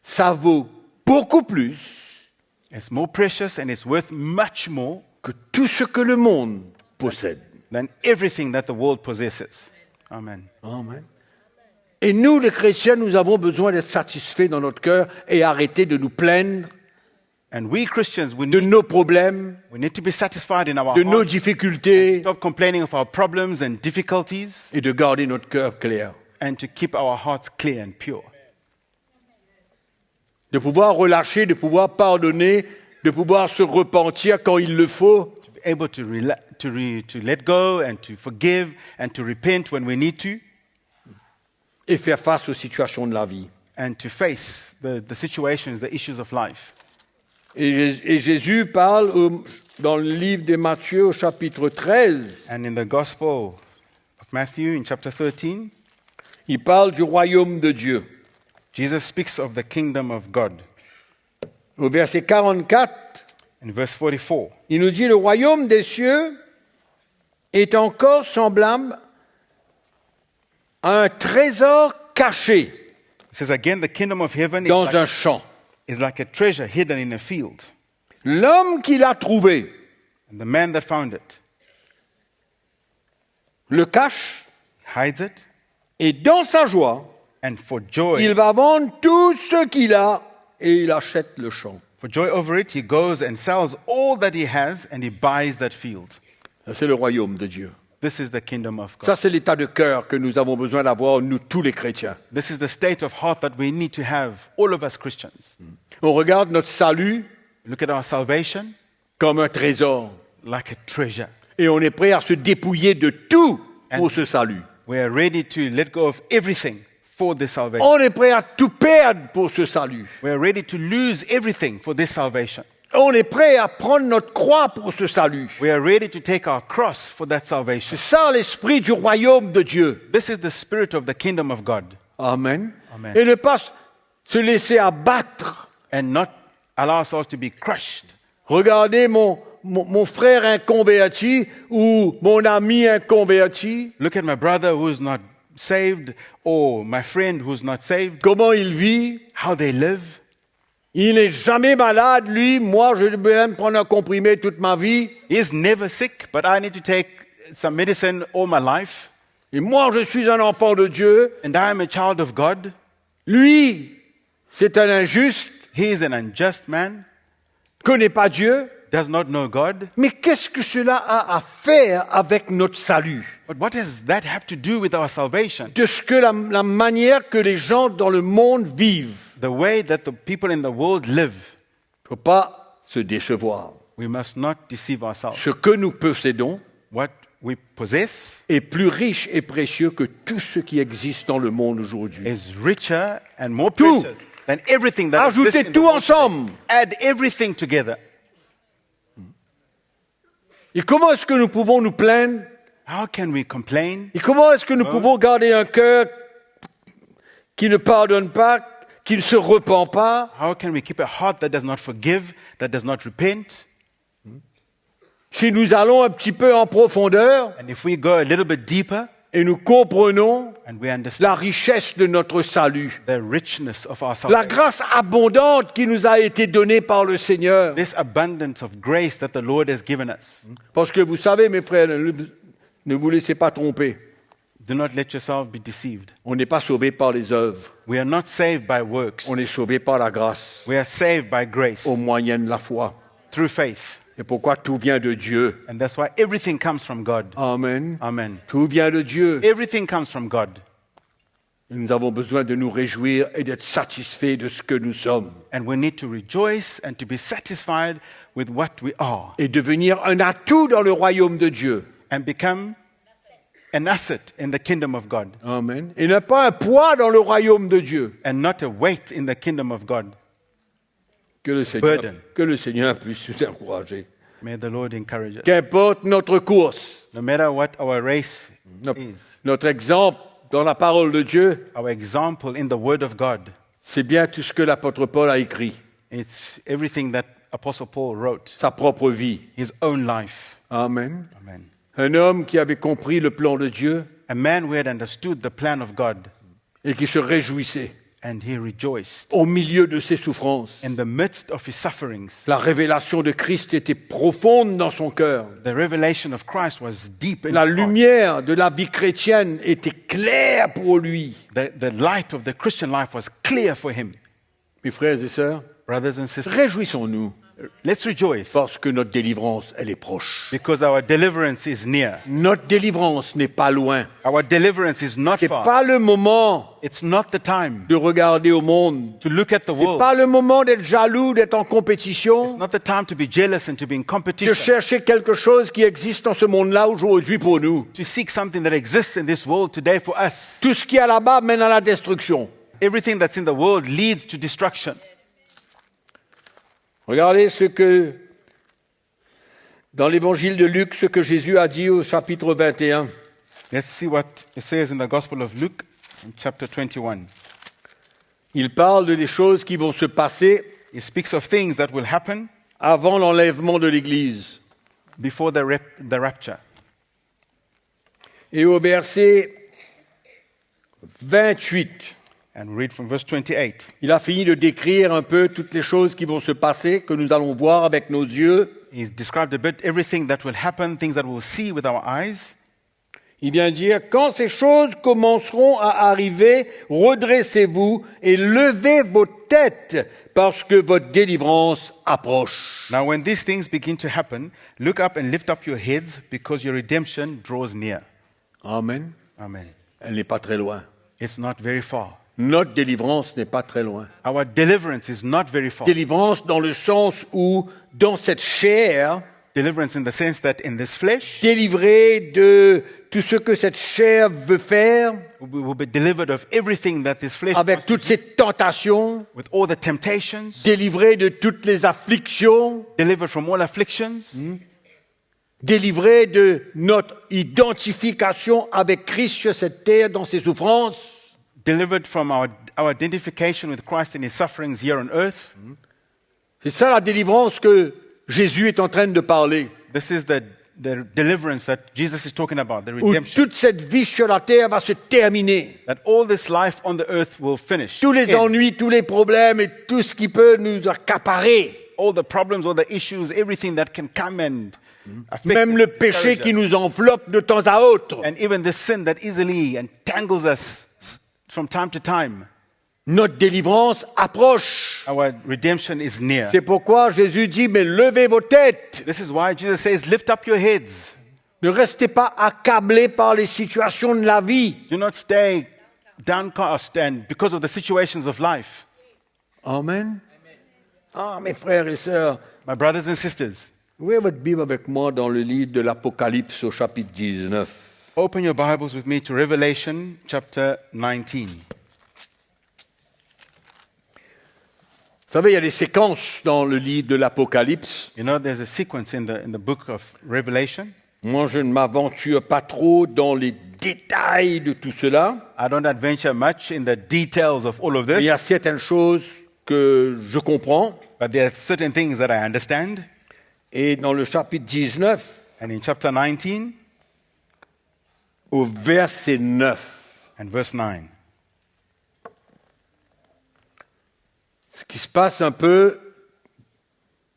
ça vaut beaucoup plus It's more precious and it's worth much more que tout ce que le monde possède. than everything that the world possesses. Amen. Amen. Et nous, les chrétiens, nous avons besoin d'être satisfaits dans notre cœur et arrêter de nous plaindre And we Christians, de nos problèmes, we need to be satisfied in our de nos hearts, difficultés stop complaining of our problems and difficulties, et de garder notre cœur clair. and to keep our hearts clear and pure. De pouvoir relâcher, de pouvoir pardonner, de pouvoir se repentir quand il le faut. To be able to, to let go and to forgive and to repent when we need to, Et faire face aux situations de la vie. and to face the situations, the issues of life. Et Jésus parle dans le livre de Matthieu au chapitre 13, And in the Gospel of Matthew, in chapter 13, il parle du royaume de Dieu. Jesus speaks of the kingdom of God. Au verset 44, In verse 44, il nous dit, le royaume des cieux est encore semblable à un trésor caché it says again, the kingdom of heaven dans un champ. is like a treasure hidden in a field. L'homme qui l'a trouvé And the man that found it le cache hides it, et dans sa joie, and for joy il va vendre tout ce qu'il a et il achète le champ. over it, he goes and sells all that he has and he buys that field. Ça, c'est le royaume de Dieu. This is the kingdom of God. Ça, c'est l'état de cœur que nous avons besoin d'avoir, nous tous les chrétiens. This is the state of heart that we need to have, all of us Christians. On regarde notre salut Look at our salvation comme un trésor like a treasure. et on est prêt à se dépouiller de tout pour ce salut. We are ready to let go of everything for this salvation. On est prêt à tout perdre pour ce salut. We are ready to lose everything for this salvation. On est prêt à prendre notre croix pour ce salut. We are ready to take our cross for that C'est salvation. ça l'esprit du royaume de Dieu. This is the spirit of the kingdom of God. Amen. Amen. Et ne pas se laisser abattre. And not allow ourselves to be crushed. Regardez mon frère inconverti ou mon ami inconverti, Look at my brother who's not saved or my friend who's not saved, comment il vit. how they live. Il n'est jamais malade, lui. Moi, je vais même prendre un comprimé toute ma vie. He's never sick, but I need to take some medicine all my life. Et moi, je suis un enfant de Dieu. And I am a child of God. Lui, c'est un injuste, He is an unjust man, connaît pas Dieu. does not know God. Mais qu'est-ce que cela a à faire avec notre salut? But what does that have to do with our salvation? De ce que la manière que les gens dans le monde vivent. The way that the people in the world live. Il ne faut pas se décevoir. We must not deceive ourselves. Ce que nous possédons What we possess est plus riche et précieux que tout ce qui existe dans le monde aujourd'hui. is richer and more Tout. precious than everything that exists Ajoutez in the tout world. ensemble. Add everything together. Et comment est-ce que nous pouvons nous plaindre? How can we complain? Et comment est-ce que nous pouvons garder un cœur qui ne pardonne pas, qui ne se repent pas? How can we keep a heart that does not forgive, that does not repent? Si nous allons un petit peu en profondeur And if we go a little bit deeper et nous comprenons and we understand la richesse de notre salut, the richness of our la salvation, grâce abondante qui nous a été donnée par le Seigneur. this abundance of grace that the Lord has given us, Parce que vous savez, mes frères, ne vous laissez pas tromper. do not let yourself be deceived. On n'est pas sauvé par les œuvres. We are not saved by works. On est sauvé par la grâce, We are saved by grace au moyen de la foi. through faith. Et pourquoi tout vient de Dieu. And that's why everything comes from God. Amen. Amen. Tout vient de Dieu. Everything comes from God. Et nous avons besoin de nous réjouir et d'être satisfaits de ce que nous sommes. And we need to rejoice and to be satisfied with what we are Et devenir un atout dans le royaume de Dieu. and become an asset in the kingdom of God Amen. Et ne pas un poids dans le royaume de Dieu. and not a weight in the kingdom of God. Que Burden. le Seigneur puisse nous encourager. May the Lord encourage us. Qu'importe notre course, No matter what our race is, notre exemple dans la parole de Dieu, our example in the Word of God, c'est bien tout ce que l'apôtre Paul a écrit, it's everything that Apostle Paul wrote, sa propre vie. his own life. Amen. Amen. Un homme qui avait compris le plan de Dieu, A man who had understood the plan of God, et qui se réjouissait and he rejoiced. au milieu de ses souffrances. In the midst of his sufferings, La révélation de Christ était profonde dans son cœur. the revelation of Christ was deep in La his heart. lumière de la vie chrétienne était claire pour lui. The light of the Christian life was clear for him. Mes frères et sœurs, Brothers and sisters, réjouissons-nous let's rejoice parce que notre délivrance, elle est proche. because our deliverance is near. Notre délivrance n'est pas loin. Our deliverance is not C'est far. pas le moment It's not the time de regarder au monde. to look at the C'est world. pas le moment d'être jaloux, d'être en It's compétition, not the time to be jealous and to be in de competition, chercher quelque chose qui existe dans ce monde-là aujourd'hui pour nous. to seek something that exists in this world today for us. Tout ce qui est là-bas mène à la destruction. Everything that's in the world leads to destruction. Regardez ce que, dans l'évangile de Luc, ce que Jésus a dit au chapitre 21. Let's see what it says in the Gospel of Luke, in chapter 21. Il parle de des choses qui vont se passer He speaks of things that will happen avant l'enlèvement de l'Église. before the rapture. Et au verset 28, And read from verse 28. il a fini de décrire un peu toutes les choses qui vont se passer, que nous allons voir avec nos yeux. He's described a bit everything that will happen, things that we'll see with our eyes. Il vient dire, quand ces choses commenceront à arriver, redressez-vous et levez vos têtes parce que votre délivrance approche. Now, when these things begin to happen, look up and lift up your heads because your redemption draws near. Amen. Amen. Elle n'est pas très loin. It's not very far. Notre délivrance n'est pas très loin. Our deliverance is not very far. Délivrance dans le sens où, dans cette chair, Deliverance in the sense that in this flesh, délivré de tout ce que cette chair veut faire, we will be delivered of everything that this flesh avec wants to toutes ces tentations, with all the temptations, délivré de toutes les afflictions, delivered from all afflictions, délivré de notre identification avec Christ sur cette terre dans ses souffrances. delivered from our identification with Christ in his sufferings here on earth. C'est ça la délivrance que Jésus est en train de parler. This is the deliverance that Jesus is talking about, the Où redemption. toute cette vie sur la terre va se terminer. That all this life on the earth will finish. Tous les End. ennuis, tous les problèmes et tout ce qui peut nous accaparer. All the problems, all the issues, everything that can come and affect Même us, le péché discourage qui us. nous enveloppe de temps à autre. And even the sin that easily entangles us from time to time. Notre délivrance approche. Our redemption is near. C'est pourquoi Jésus dit, mais levez vos têtes. This is why Jesus says, lift up your heads. Ne restez pas accablés par les situations de la vie. Do not stay downcast and because of the situations of life. Amen. Ah, mes frères et sœurs, My brothers and sisters, ouvrez votre Bible avec moi dans le livre de l'Apocalypse au chapitre 19. open your Bibles with me to Revelation chapter 19. Vous savez, il y a des séquences dans le livre de l'Apocalypse. You know, there's a sequence in the book of Revelation. Moi, je ne m'aventure pas trop dans les détails de tout cela. I don't adventure much in the details of all of Mais il y a this, certaines choses que je comprends. but there are certain things that I understand. Et dans le chapitre 19, And in chapter 19 au verset 9, and verse 9, ce qui se passe un peu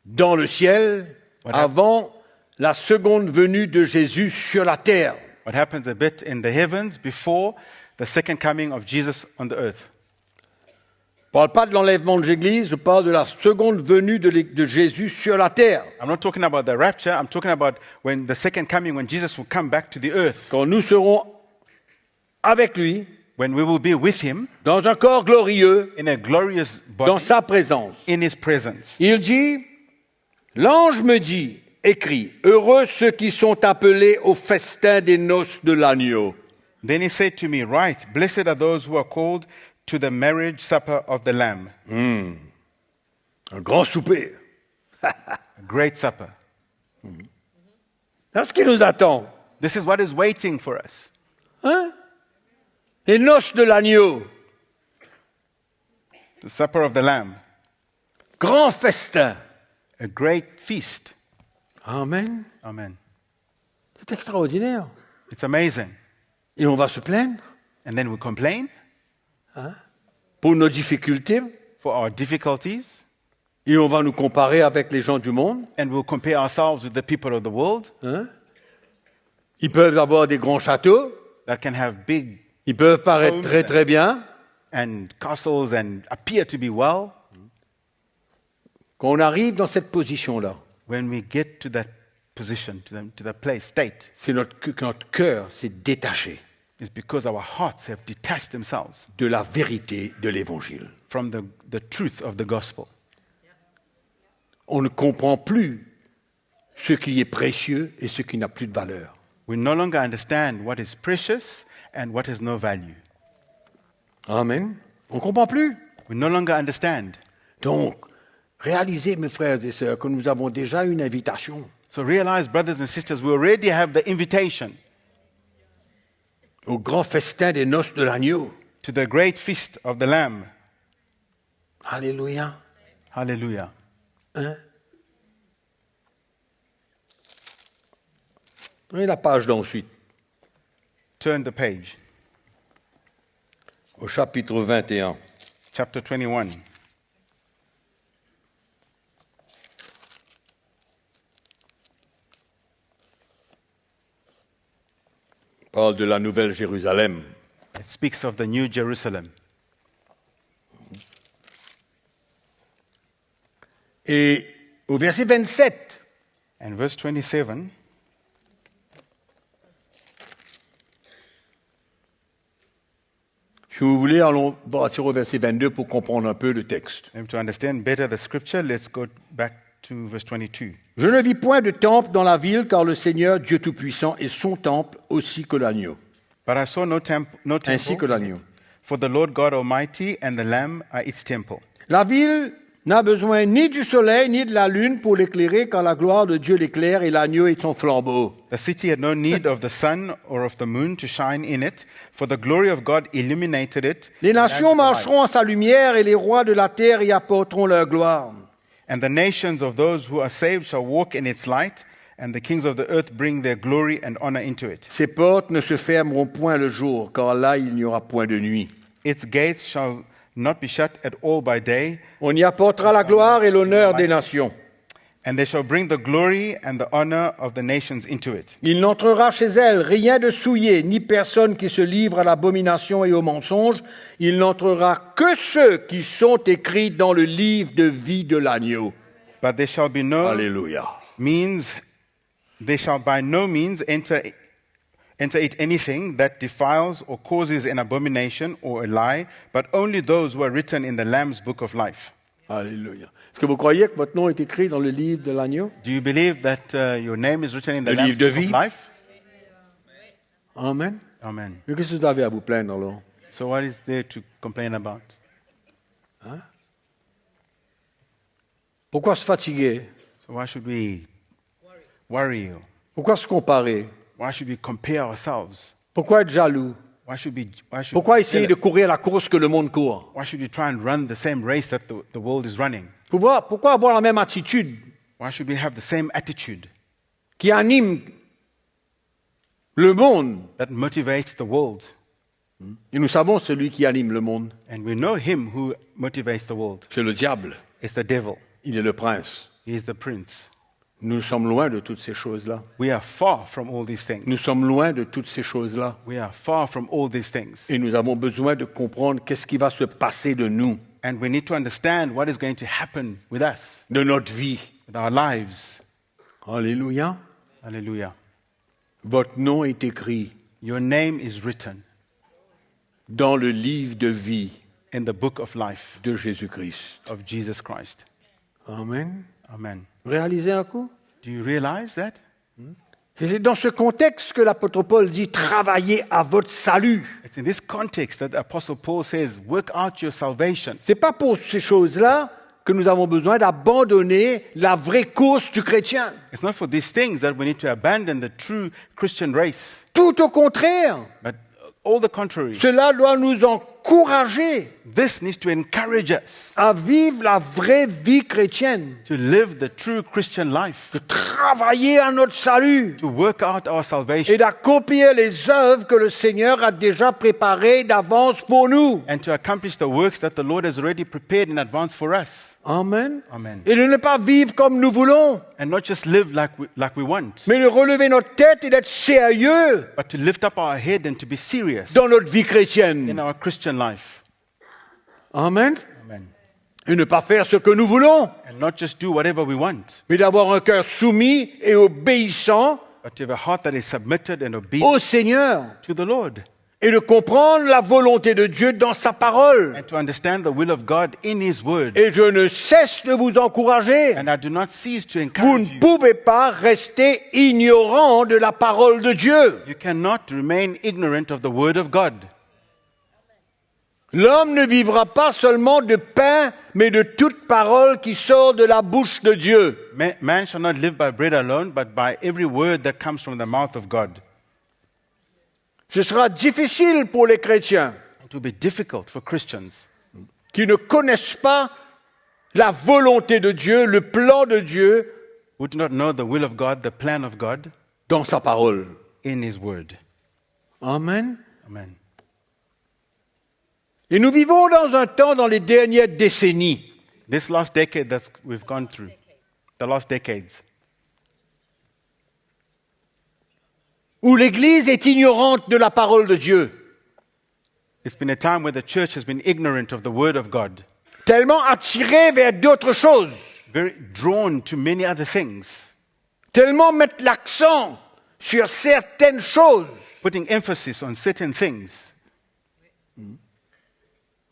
dans le ciel Voilà. avant la seconde venue de Jésus sur la terre. what happens a bit in the heavens before the second coming of Jesus on the earth. Je ne parle pas de l'enlèvement de l'Église, je parle de la seconde venue de Jésus sur la terre. I'm not talking about the rapture, I'm talking about when the second coming, when Jesus will come back to the earth, Quand nous serons avec lui, when we will be with him dans un corps glorieux, in a glorious dans body, sa présence. in his presence. Il dit, l'ange me dit, écrit, heureux ceux qui sont appelés au festin des noces de l'agneau. Then he said to me, Right, blessed are those who are called to the marriage supper of the Lamb. Un grand souper. A great supper. C'est ce qui nous attend. This is what is waiting for us. Hein? Les noces de l'agneau. The supper of the Lamb. Grand festin. A great feast. Amen. Amen. C'est extraordinaire. It's amazing. Et on va se plaindre. And then we complain. pour nos difficultés, for our difficulties, et on va nous comparer avec les gens du monde. and we'll compare ourselves with the people of the world Ils peuvent avoir des grands châteaux, that can have big ils peuvent paraître très très bien. and castles and appear to be well. Quand on arrive dans cette position-là, When we get to that position, to that place, state, c'est que notre cœur s'est détaché it's because our hearts have detached themselves de la vérité de l'Évangile. from the truth of the gospel. On ne comprend plus ce qui est précieux et ce qui n'a plus de valeur. We no longer understand what is precious and what has no value. Amen. On ne comprend plus. We no longer understand. Donc, réalisez, mes frères et sœurs, que nous avons déjà une invitation So realize, brothers and sisters, we already have the invitation au grand festin des noces de l'agneau. to the great feast of the Lamb. Alléluia. Hallelujah. Prenez la page d'ensuite, Turn the page. au chapitre 21. Chapter 21. On parle de la Nouvelle Jérusalem. It speaks of the New Jerusalem. Et au verset 27, And verse 27, si vous voulez, allons partir au verset 22 pour comprendre un peu le texte. and to understand better the scripture, let's go back to verse 22. Je ne vis point de temple dans la ville, car le Seigneur, Dieu Tout-Puissant, est son temple aussi que l'agneau. But I saw no temple Ainsi que in l'agneau. it, for the Lord God Almighty and the Lamb are its temple. La ville n'a besoin ni du soleil ni de la lune pour l'éclairer, car la gloire de Dieu l'éclaire et l'agneau est son flambeau. The city had no need of the sun or of the moon to shine in it, for the glory of God illuminated it. Les nations and the light. marcheront à sa lumière et les rois de la terre y apporteront leur gloire. And the nations of those who are saved shall walk in its light, and the kings of the earth bring their glory and honor into it. Ses portes ne se fermeront point le jour, car là il n'y aura point de nuit. Its gates shall not be shut at all by day, On y apportera la gloire et l'honneur des nations. and they shall bring the glory and the honor of the nations into it. Il n'entrera chez elle rien de souillé, ni personne qui se livre à l'abomination et au mensonge. Il n'entrera que ceux qui sont écrits dans le livre de vie de l'agneau. But there shall be no Alléluia. means, they shall by no means enter it anything that defiles or causes an abomination or a lie, but only those who are written in the Lamb's book of life. Alléluia. Est-ce que vous croyez que votre nom est écrit dans le livre de l'agneau? Do you believe that your name is written in the Le Lamb's livre de book of vie. life? Amen. Amen. Mais qu'est-ce que vous avez à vous plaindre alors? So what is there to complain about? Pourquoi se fatiguer? So why should we worry? Pourquoi se comparer? Why should we compare ourselves? Pourquoi être jaloux? Why should we Pourquoi be essayer de jealous? courir la course que le monde court? Why should we try and run the same race that the world is running? Pourquoi avoir la même attitude Why should we have the same attitude qui anime le monde? that motivates the world? Et nous savons celui qui anime le monde. And we know him who motivates the world. C'est le diable. It's the devil. Il est le prince. He is the prince. Nous sommes loin de toutes ces choses-là. We are far from all these things. Nous sommes loin de toutes ces choses-là. We are far from all these things. Et nous avons besoin de comprendre qu'est-ce qui va se passer de nous, And we need to understand what is going to happen with us, de notre vie. with our lives. Alléluia. Hallelujah. Votre nom est écrit Your name is written dans le livre de vie in the book of life de Jésus-Christ. of Jesus Christ. Amen. Amen. Réalisez un coup. Do you realize that? Et c'est dans ce contexte que l'apôtre Paul dit « Travaillez à votre salut ». It's in this context that the Apostle Paul says, work out your salvation. Ce n'est pas pour ces choses-là que nous avons besoin d'abandonner la vraie course du chrétien. It's not for these things that we need to abandon the true Christian race, Tout au contraire, but all the contrary. cela doit nous encourager encourager This needs to encourage us à vivre la vraie vie chrétienne, to live the true Christian life, de travailler à notre salut to work out our et salvation, d'accomplir les œuvres que le Seigneur a déjà préparées d'avance pour nous. and to accomplish the works that the Lord has already prepared in advance for us. Amen. Amen. Et de ne pas vivre comme nous voulons, And not just live like we want, mais de relever notre tête et d'être sérieux but to lift up our head and to be serious dans notre vie in chrétienne. our Christian life. Amen. Amen. Et ne pas faire ce que nous voulons, And not just do whatever we want, mais d'avoir un cœur soumis et obéissant but to have a heart that is submitted and au obedient Seigneur to the Lord, et de comprendre la volonté de Dieu dans sa parole. and to understand the will of God in His Word. Et je ne cesse de vous encourager. And I do not cease to Vous encourage ne you. pouvez pas rester ignorant de la parole de Dieu. You cannot remain ignorant of the Word of God. L'homme ne vivra pas seulement de pain, mais de toute parole qui sort de la bouche de Dieu. Man shall not live by bread alone, but by every word that comes from the mouth of God. Ce sera difficile pour les chrétiens It will be difficult for Christians qui ne connaissent pas la volonté de Dieu, le plan de Dieu who do not know the will of God, the plan of God dans sa parole. in His Word. Amen. Amen. Et nous vivons dans un temps, dans les dernières décennies, This last decade that we've gone through, the last decades, où l'Église est ignorante de la parole de Dieu, it's been a time where the church has been ignorant of the Word of God, tellement attirée vers d'autres choses, very drawn to many other things, tellement mettre l'accent sur certaines choses, putting emphasis on certain things,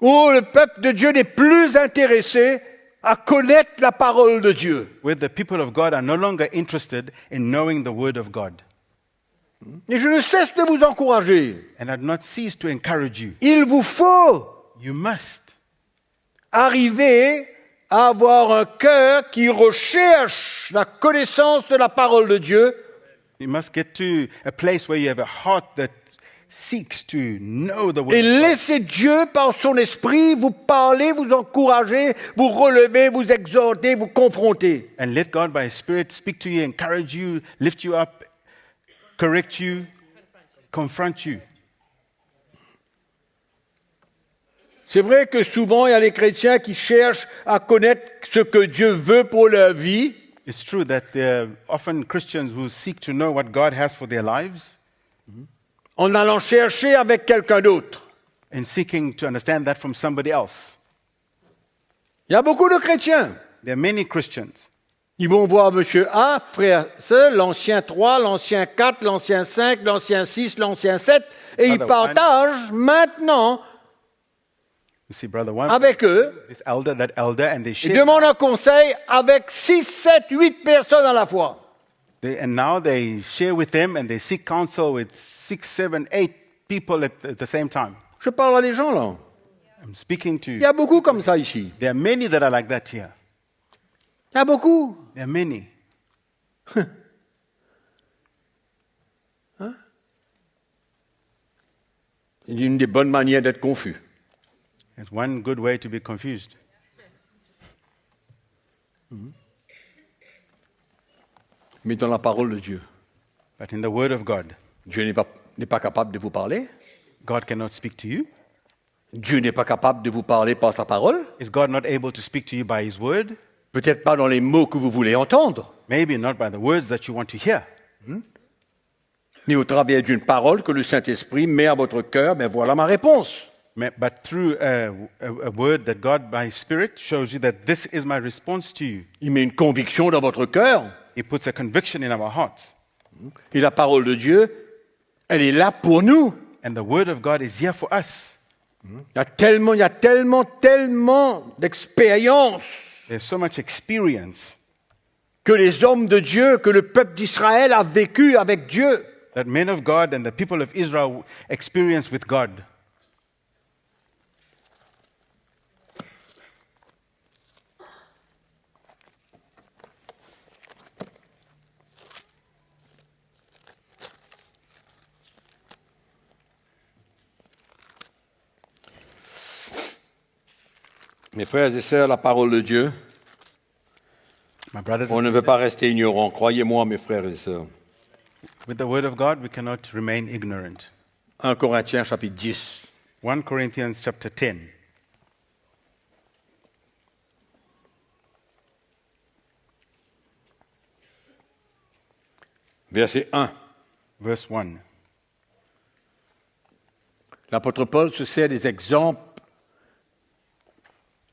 où le peuple de Dieu n'est plus intéressé à connaître la parole de Dieu. where the people of God are no longer interested in knowing the Word of God. Et je ne cesse de vous encourager. And I do not cease to encourage you. Il vous faut You must arriver à avoir un cœur qui recherche la connaissance de la parole de Dieu You must get to a place where you have a heart that seeks to know the et Word of God. laissez Dieu par son esprit vous parler, vous encourager, vous relever, vous exhorter, vous confronter. And let God by His Spirit speak to you, encourage you, lift you up, correct you, confront you. C'est vrai que souvent il y a les chrétiens qui cherchent à connaître ce que Dieu veut pour leur vie. It's true that there are often Christians who seek to know what God has for their lives En allant chercher avec quelqu'un d'autre. and seeking to understand that from somebody else. Il y a beaucoup de chrétiens. There are many Christians. Ils vont voir monsieur A, frère C, l'ancien 3, l'ancien 4, l'ancien 5, l'ancien 6, l'ancien 7, et ils Brother partagent maintenant You see, Brother One, avec eux, this elder, that elder, and they ils share. demandent un conseil avec 6, 7, 8 personnes à la fois. And now they share with them and they seek counsel with 6, 7, 8 people at the same time. Je parle à des gens là. I'm speaking to Il y a beaucoup comme ça ici. There are many that are like that here. Il y a beaucoup. There are many. C'est une des bonnes manières d'être confus. It's one good way to be confused. Mais dans la parole de Dieu, But in the Word of God, Dieu n'est pas capable de vous parler. God cannot speak to you. Dieu n'est pas capable de vous parler par sa parole. Is God not able to speak to you by His Word? Peut-être pas dans les mots que vous voulez entendre, Maybe not by the words that you want to hear, mais au travers d'une parole que le Saint-Esprit met à votre cœur. Ben voilà ma réponse. but through a word that God, by His Spirit, shows you that this is my response to you. Il met une conviction dans votre cœur. He puts a conviction in our hearts. Et la parole de Dieu, elle est là pour nous. And the Word of God is here for us. Il y a tellement d'expériences There's so much experience que les hommes de Dieu, que le peuple d'Israël a vécu avec Dieu. that men of God and the people of Israel experience with God. Mes frères et sœurs, la parole de Dieu, My brothers on and ne veut sisters, pas rester ignorant. Croyez-moi, mes frères et sœurs. with the word of God, we cannot remain ignorant. 1 Corinthiens chapitre 10. 1 Corinthians chapter 10, Verset 1. verse 1. L'apôtre Paul se sert des exemples,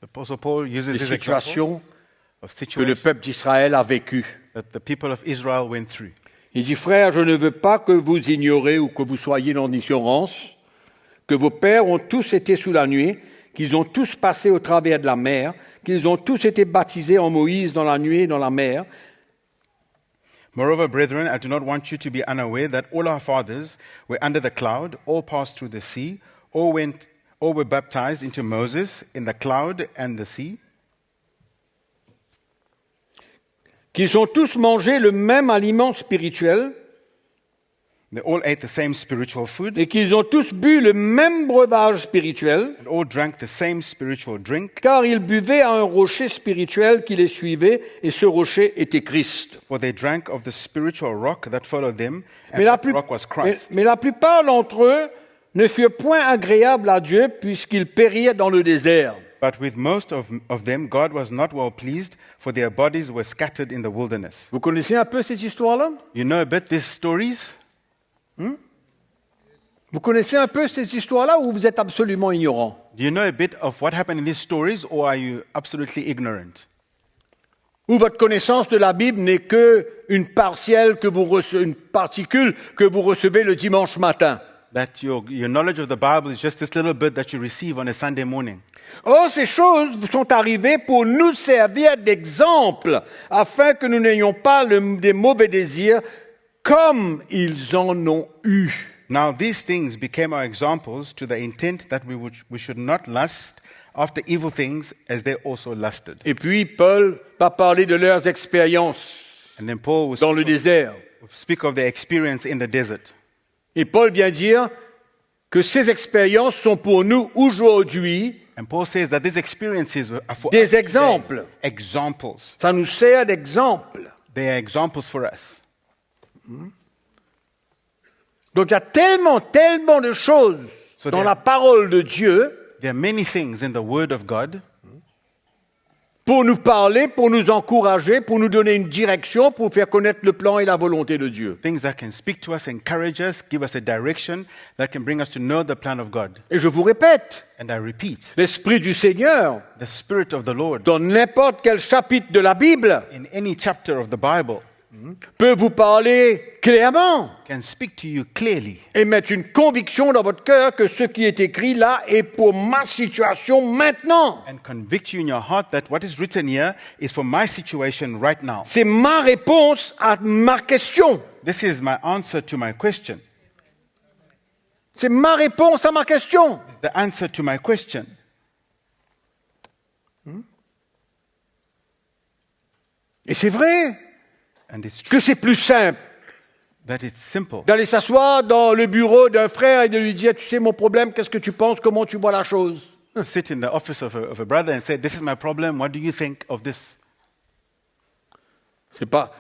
The Apostle Paul uses des these examples situations of que le situations peuple d'Israël a vécues. that the people of Israel went through. Il dit, frères, je ne veux pas que vous ignorez ou que vous soyez dans l'ignorance, que vos pères ont tous été sous la nuée, qu'ils ont tous passé au travers de la mer, qu'ils ont tous été baptisés en Moïse dans la nuée et dans la mer. Moreover, brethren, I do not want you to be unaware that all our fathers were under the cloud, all passed through the sea, all were baptized into Moses in the cloud and the sea, Qu'ils ont tous mangé le même aliment spirituel they all ate the same spiritual food, et qu'ils ont tous bu le même breuvage spirituel, and all drank the same spiritual drink, car ils buvaient à un rocher spirituel qui les suivait, et ce rocher était Christ. for they drank of the spiritual rock that followed them, and Mais la, that rock was Christ. mais la plupart d'entre eux ne furent point agréables à Dieu puisqu'ils périrent dans le désert. But with most of them, God was not well pleased, for their bodies were scattered in the wilderness. Vous connaissez un peu ces histoires-là? You know a bit these stories? Vous connaissez un peu ces histoires-là ou vous êtes absolument ignorant? Do you know a bit of what happened in these stories, or are you absolutely ignorant? Ou votre connaissance de la Bible n'est que une partielle que vous une particule que vous recevez le dimanche matin? That your knowledge of the Bible is just this little bit that you receive on a Sunday morning. Or, ces choses sont arrivées pour nous servir d'exemple, afin que nous n'ayons pas des mauvais désirs comme ils en ont eu. Now these things became our examples to the intent that we should not lust after evil things as they also lusted. Et puis, Paul va parler de leurs expériences And then Paul will dans le désert. speak of their experience in the desert. Et Paul vient dire que ces expériences sont pour nous aujourd'hui And Paul says that these experiences are for des us today. exemples. Examples. Ça nous sert d'exemple. They are examples for us. Donc il y a tellement de choses So dans there- la parole de Dieu There are many things in the Word of God pour nous parler, pour nous encourager, pour nous donner une direction, pour faire connaître le plan et la volonté de Dieu. things that can speak to us, encourage us, give us a direction that can bring us to know the plan of God. Et je vous répète, And I repeat, l'Esprit du Seigneur, the Spirit of the Lord dans n'importe quel chapitre de la Bible, in any chapter of the Bible peut vous parler clairement can speak to you clearly et mettre une conviction dans votre cœur que ce qui est écrit là est pour ma situation maintenant. and convict you in your heart that what is written here is for my situation right now. C'est ma réponse à ma question. This is my answer to my question. C'est ma réponse à ma question. It's the answer to my question. Et c'est vrai And it's true que c'est plus simple that it's simple d'aller s'asseoir dans le bureau d'un frère et de lui dire, tu sais mon problème, qu'est-ce que tu penses, comment tu vois la chose? to sit in the office of a brother and say, this is my problem, what do you think of this? C'est pas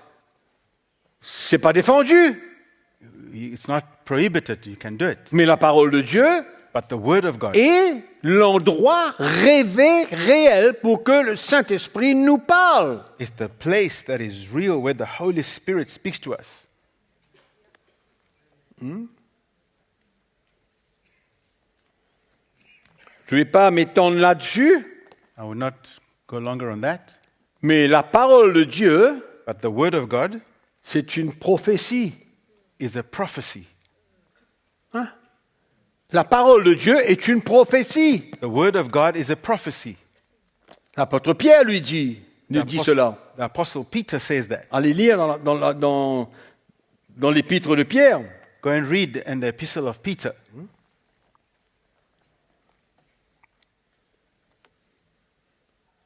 défendu. It's not prohibited, you can do it. Mais la parole de Dieu But the Word of God est l'endroit rêvé, réel, pour que le Saint-Esprit nous parle. is the place that is real where the Holy Spirit speaks to us. Je ne vais pas m'étendre là-dessus, I will not go longer on that. mais la parole de Dieu, But the Word of God c'est une prophétie. is a prophecy. La parole de Dieu est une prophétie. The Word of God is a prophecy. L'apôtre Pierre lui dit The cela. the Apostle Peter says that. Allez lire dans l'épître de Pierre. Go and read in the Epistle of Peter.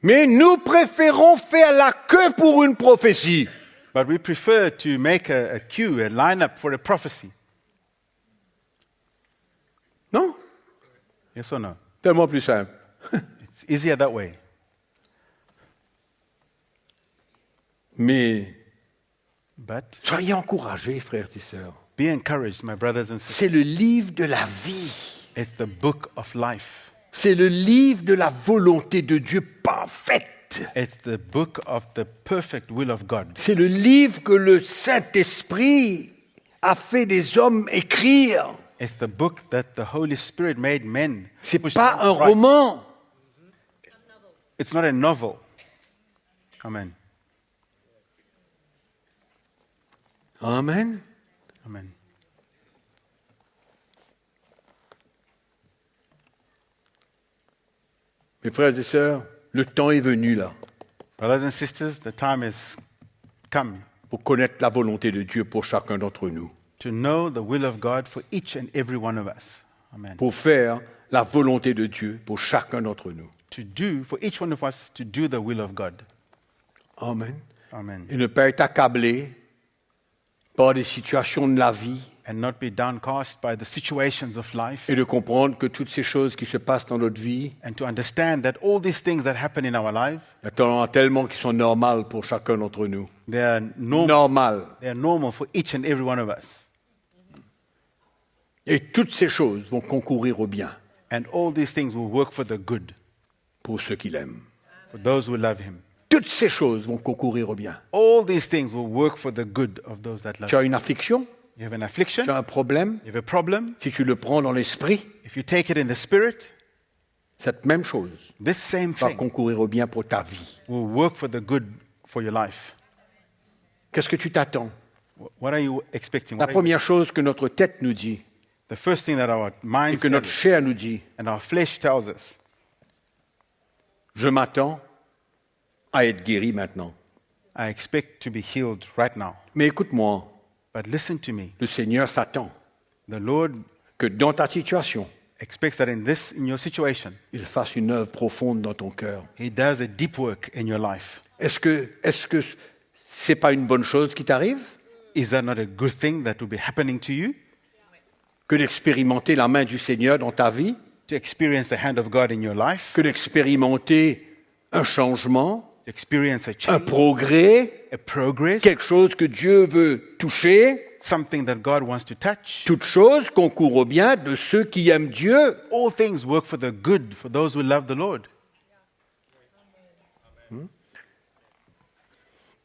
Mais nous préférons faire la queue pour une prophétie. But we prefer to make a queue, a lineup for a prophecy. Non? Yes or no? Tellement plus simple. It's easier that way. Mais But soyez encouragés, frères et sœurs. be encouraged, my brothers and sisters. C'est le livre de la vie. It's the book of life. C'est le livre de la volonté de Dieu parfaite. It's the book of the perfect will of God. C'est le livre que le Saint-Esprit a fait des hommes écrire. It's the book that the Holy Spirit made men. C'est push pas them un right. roman. It's not a novel. Amen. Amen. Amen. Mes frères et sœurs, le temps est venu là Brothers and sisters, the time has come pour connaître la volonté de Dieu pour chacun d'entre nous, to know the will of God for each and every one of us. Amen. pour faire la volonté de Dieu pour chacun d'entre nous. To do, for each one of us to do the will of God. Amen. Amen. Et ne pas être accablé par des situations de la vie And not be downcast by the situations of life. et de comprendre que toutes ces choses qui se passent dans notre vie, And to understand that all these things that happen in our life, il y en a tellement qui sont normales pour chacun d'entre nous. they are normal. Normales. They are normal for each and every one of us. Et toutes ces choses vont concourir au bien And all these things will work for the good, pour ceux qui l'aiment. for those who love Him. Toutes ces choses vont concourir au bien. All these things will work for the good of those that love Tu Him. as une affliction, You have an affliction, tu as un problème, you have a problem. si tu le prends dans l'esprit, If you take it in the spirit, cette même chose this same va thing concourir au bien pour ta vie. will work for the good for your life. Qu'est-ce que tu t'attends? What are you expecting? La What are you- première chose que notre tête nous dit The first thing that our et minds que tell notre us chair nous dit, and our flesh tells us, je m'attends à être guéri maintenant. I expect to be healed right now. Mais écoute-moi, But listen to me. le Seigneur s'attend The Lord que dans ta situation, expects that in your situation, il fasse une œuvre profonde dans ton cœur. He does a deep work in your life. Est-ce que c'est pas une bonne chose qui t'arrive Is that not a good thing that will be happening to you? que d'expérimenter la main du Seigneur dans ta vie, To experience the hand of God in your life, que d'expérimenter un changement, to experience a un change, progrès, a progress, quelque chose que Dieu veut toucher. something that God wants to touch. Toutes choses concourent au bien de ceux qui aiment Dieu. All things work for the good for those who love the Lord.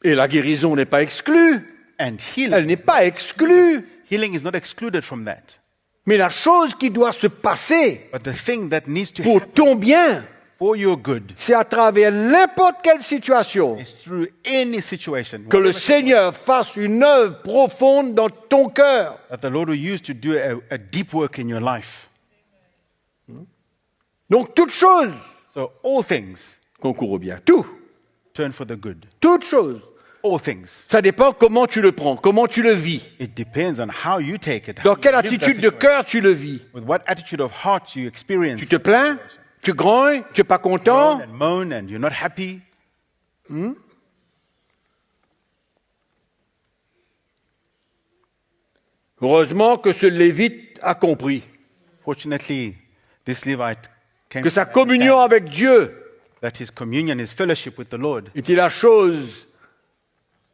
Et la guérison n'est pas exclue. And Elle n'est pas exclue. healing is not excluded from that. Mais la chose qui doit se passer But the thing that needs to pour happen ton bien, for your good c'est à travers n'importe quelle situation is through any situation que le whatever Seigneur fasse une œuvre profonde dans ton cœur. that the Lord will use to do a deep work in your life. Donc toute chose So all things concourt au bien. Tout. turn for the good. Toute chose. All things. Ça dépend comment tu le prends, comment tu le vis. It depends on how you take it. Dans how quelle you live that attitude de situation. cœur tu le vis. With what attitude of heart you experience. Tu te plains, tu grognes, tu n'es pas content. Groan and moan and you're not happy. Heureusement que ce Lévite a compris Fortunately, this Levite came que to sa understand communion avec Dieu that his communion, his fellowship with the Lord était la chose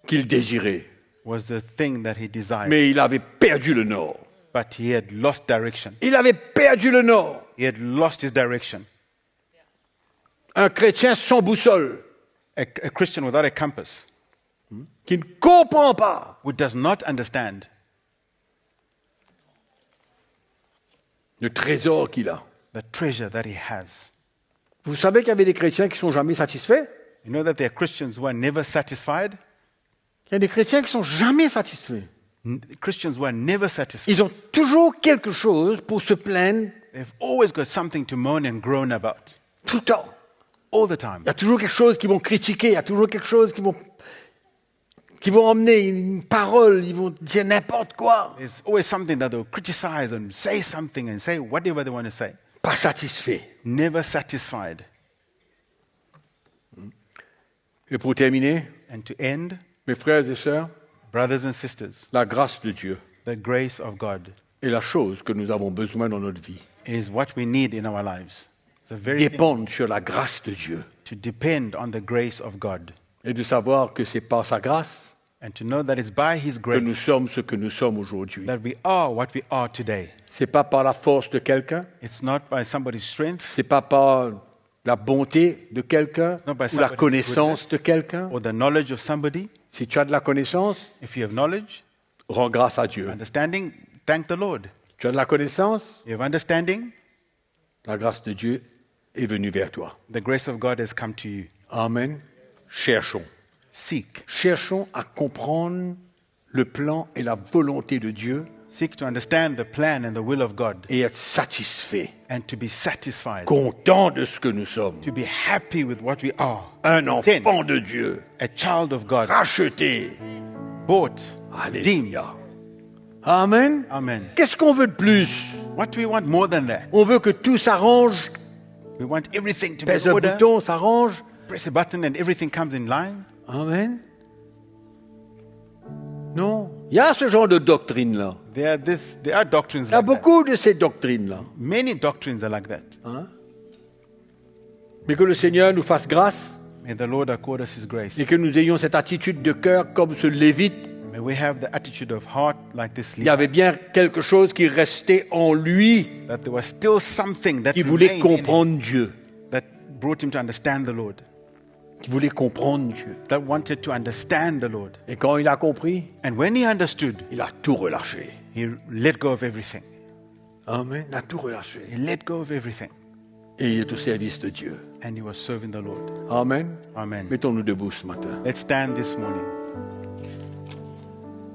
qu'il désirait. was the thing that he desired. Mais il avait perdu le nord. But he had lost direction. Il avait perdu le nord. He had lost his direction. Un chrétien sans boussole, A Christian without a compass, qui ne comprend pas who does not understand le trésor qu'il a. the treasure that he has. Vous savez qu'il y avait des chrétiens qui ne sont jamais satisfaits? You know that there are Christians who are never satisfied? Il y a des chrétiens qui ne sont jamais satisfaits. Christians who are never satisfied. Ils ont toujours quelque chose pour se plaindre They've always got something to moan and groan about. tout le temps. All the time. Il y a toujours quelque chose qu'ils vont critiquer, il y a toujours quelque chose qu'ils vont emmener une parole, ils vont dire n'importe quoi. There's always something that they'll criticize and say whatever they want to say. Pas satisfaits. Never satisfied. Et pour terminer, And to end, mes frères et sœurs, brothers and sisters, la grâce de Dieu the grace of God est la chose que nous avons besoin dans notre vie. is what we need in our lives. It's a very thing Dépendre sur la grâce de Dieu. to depend on the grace of God. Et de savoir que c'est par sa grâce and to know that it's by His que nous grace sommes ce que nous sommes aujourd'hui. that we are what we are today. C'est pas par la force de quelqu'un, It's not by somebody's strength c'est pas par la bonté de quelqu'un not by ou la somebody's connaissance goodness de quelqu'un. or the knowledge of somebody. Si tu as de la connaissance, If you have knowledge, rends grâce à Dieu. understanding, thank the Lord. Tu as de la connaissance, You have understanding, la grâce de Dieu est venue vers toi. the grace of God has come to you. Amen. Cherchons. Seek. Cherchons à comprendre le plan et la volonté de Dieu Seek to understand the plan and the will of God et être satisfait, and to be satisfied, content de ce que nous sommes. to be happy with what we are. Un Content. enfant de Dieu, A child of God, racheté. bought, redeemed. Alléluia. Amen. Amen. Qu'est-ce qu'on veut de plus? What do we want more than that? On veut que tout s'arrange, We want everything to be pèse in un order, bouton, s'arrange. press a button and everything comes in line. Amen. Non, il y a ce genre de doctrine-là. There are doctrines Il y a like that. beaucoup de ces doctrines-là. Many doctrines are like that. Mais que le Seigneur nous fasse grâce May the Lord accord us His grace. et que nous ayons cette attitude de cœur comme ce Lévite. May we have the attitude of heart like this Il y avait bien quelque chose qui restait en lui, that there was still something that qui voulait remained in him comprendre Dieu. that brought him to understand the Lord, Qui voulait comprendre Dieu. that wanted to understand the Lord. Et quand il a compris, And when he understood, il a tout relâché. he let go of everything. Amen. Il a tout relâché. He let go of everything. Et il est au service de Dieu. And he was serving the Lord. Amen. Amen. Mettons-nous debout ce matin. Let's stand this morning.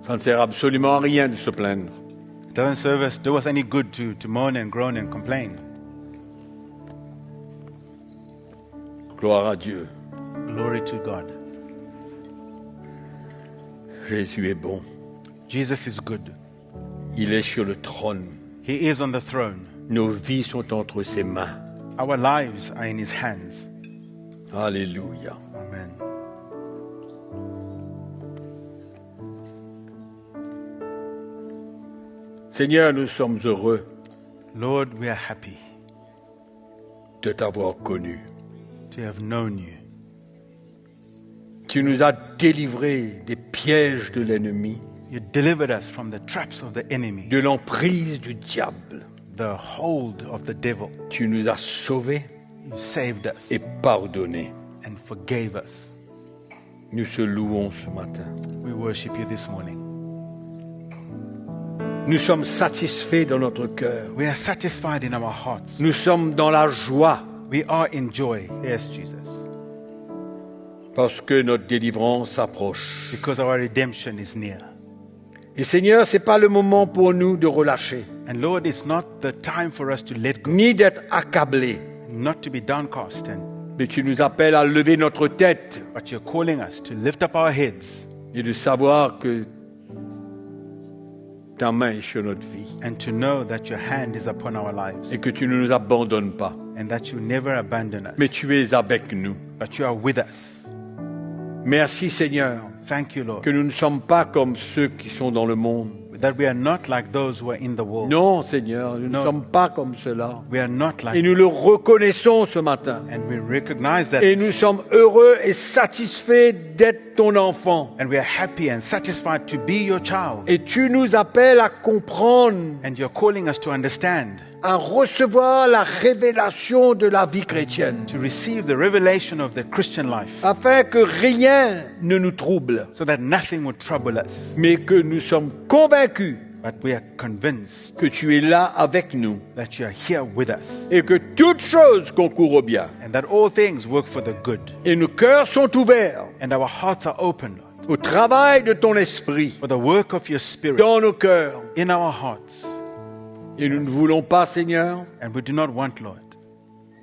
Ça ne sert absolument à rien de se plaindre. It doesn't do us any good to moan and groan and complain. Gloire à Dieu. Glory to God. Jésus est bon. Jesus is good. Il est sur le trône. He is on the throne. Nos vies sont entre ses mains. Our lives are in his hands. Alléluia. Amen. Seigneur, nous sommes heureux Lord, we are happy de t'avoir connu. to have known you. Tu nous as délivrés des pièges de l'ennemi, You delivered us from the traps of the enemy, de l'emprise du diable. the hold of the devil. Tu nous as sauvés You saved us et pardonnés. and forgave us. Nous te louons ce matin. We worship you this morning. Nous sommes satisfaits dans notre cœur. We are satisfied in our hearts. Nous sommes dans la joie We are in joy. Yes, Jesus. parce que notre délivrance approche. Because our redemption is near. Et Seigneur, ce n'est pas le moment pour nous de relâcher, And Lord, it's not the time for us to let go, ni d'être accablés, not to be downcast, mais tu nous appelles à lever notre tête but you're calling us to lift up our heads et de savoir que ta main est sur notre vie and to know that your hand is upon our lives et que tu ne nous abandonnes pas, and that you never abandon us, mais tu es avec nous. but you are with us. Merci Seigneur Thank you, Lord, que nous ne sommes pas comme ceux qui sont dans le monde. that we are not like those who are in the world. Non Seigneur, nous ne Non. sommes pas comme cela. We are not like Et nous le reconnaissons ce matin. and we recognize that Et nous sommes heureux et satisfaits d'être ton enfant. and we are happy and satisfied to be your child. Et tu nous appelles à comprendre, And you're calling us to understand, à recevoir la révélation de la vie chrétienne, to receive the revelation of the Christian life, afin que rien ne nous trouble, so that nothing would trouble us, mais que nous sommes convaincus but we are convinced que tu es là avec nous that you are here with us, et que toutes choses concourent au bien. and that all things work for the good. Et nos cœurs sont ouverts And our hearts are open, Lord, au travail de ton esprit for the work of your Spirit dans nos cœurs. in our hearts. Et nous ne voulons pas, Seigneur, And we do not want, Lord,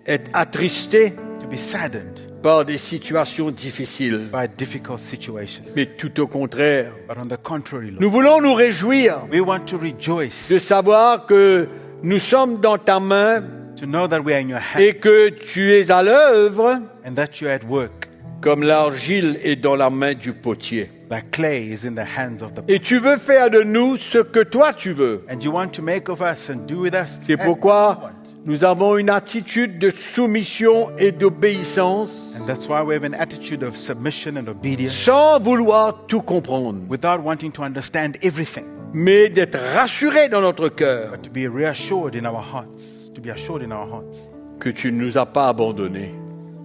être attristés to be saddened par des situations difficiles, by difficult situations, mais tout au contraire. but on the contrary, Lord, Nous voulons nous réjouir we want to rejoice de savoir que nous sommes dans ta main to know that we are in your hand et que tu es à l'œuvre and that you are at work. comme l'argile est dans la main du potier. Like clay is in the hands of the Et tu veux faire de nous ce que toi tu veux. and you want to make of us and do with us C'est as you pourquoi want. nous avons une attitude de soumission et d'obéissance And that's why we have an attitude of submission and obedience sans vouloir tout comprendre, without wanting to understand everything, mais d'être rassuré dans notre cœur but to be reassured in our hearts, to be assured in our hearts que tu ne nous as pas abandonnés,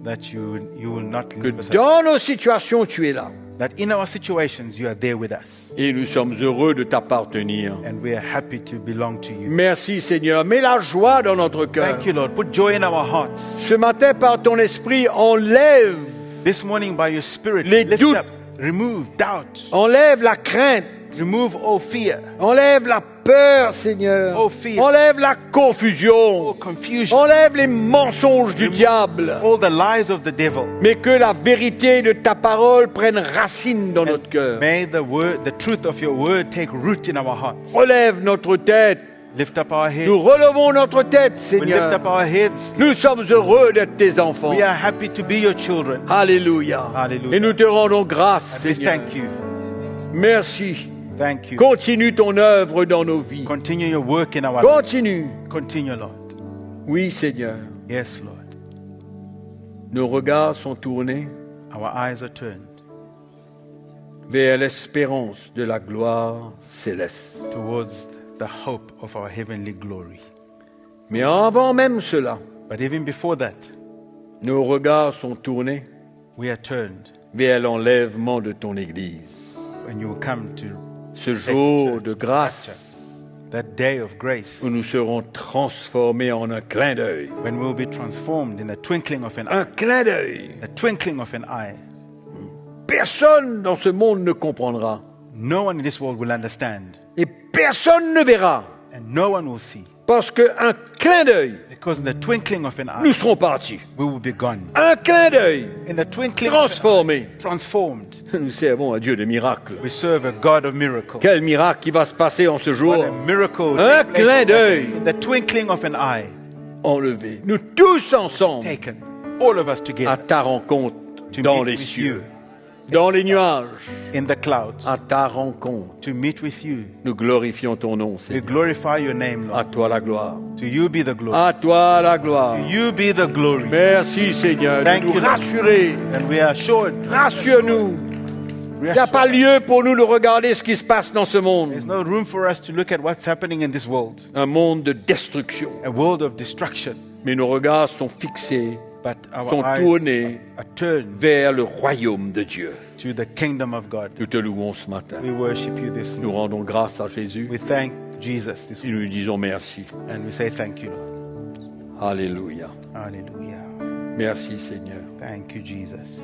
that you will not que leave us, dans nos situations, tu es là. that in our situations you are there with us, Et nous sommes heureux de t'appartenir. and we are happy to belong to you. Merci Seigneur. Mets la joie dans notre cœur. Thank you, Lord. Put joy in our hearts. Ce matin, par ton esprit, enlève This morning, by your Spirit, Les lift doutes. up, remove doubt, Enlève la crainte. remove all fear, Enlève la peur, Seigneur. Oh, fear. Enlève la all confusion. confusion, Enlève les mensonges du diable. all the lies of the devil. Mais que la vérité de ta parole prenne racine dans notre cœur. May the truth of your word take root in our hearts. Relève notre tête. Lift up our heads. Nous relevons notre tête, We lift Seigneur. up our heads. Nous sommes heureux d'être tes enfants. We are happy to be your children. Alléluia. Alléluia. Et nous te rendons grâce, We Seigneur. thank you. Merci. Thank you. Continue ton œuvre dans nos vies. Continue your work in our lives. Continue. Continue, Lord. Oui, Seigneur. Yes, Lord. Nos regards sont tournés Our eyes are turned vers l'espérance de la gloire céleste. towards the hope of our heavenly glory. Mais avant même cela, But even before that, nos regards sont tournés we are turned vers l'enlèvement de ton Église. when you will come to Ce jour de grâce that day of grace, où nous serons transformés en un clin d'œil. when we will be transformed in the twinkling of an eye. Un clin d'œil. The twinkling of an eye. Personne dans ce monde ne comprendra. No one in this world will understand, Et personne ne verra. and no one will see. Parce qu'un clin d'œil, Because in the twinkling of an nous eye, serons partis. we will be gone. Un clin d'œil, In the twinkling of an eye, transformé. transformed. Nous servons un Dieu de miracles. We serve a God of miracles. Quel miracle qui va se passer en ce jour. What a miracle. Un take place clin d'œil. in the twinkling of an eye. Enlevé. Nous tous ensemble Taken. All of us à together. ta rencontre To dans meet les with cieux, you. dans les nuages, In the clouds. à ta rencontre. To meet with you. Nous glorifions ton nom, We Seigneur. glorify your name, À Lord. toi la gloire. To you be the glory. À toi la gloire. To you be the glory. Merci Seigneur de Thank nous you, Lord. rassurer. And we are assured. Rassure-nous. Il n'y a pas lieu pour nous de regarder ce qui se passe dans ce monde. There's no room for us to look at what's happening in this world. Un monde de destruction. A world of destruction. Mais nos regards sont fixés, But our sont eyes tournés are turned vers le royaume de Dieu. to the kingdom of God. Nous te louons ce matin. We worship you this Nous morning. rendons grâce à Jésus We thank Jesus this et morning. nous lui disons merci. And we say thank you, Lord. Alléluia. Hallelujah. Merci Seigneur. Thank you, Jesus.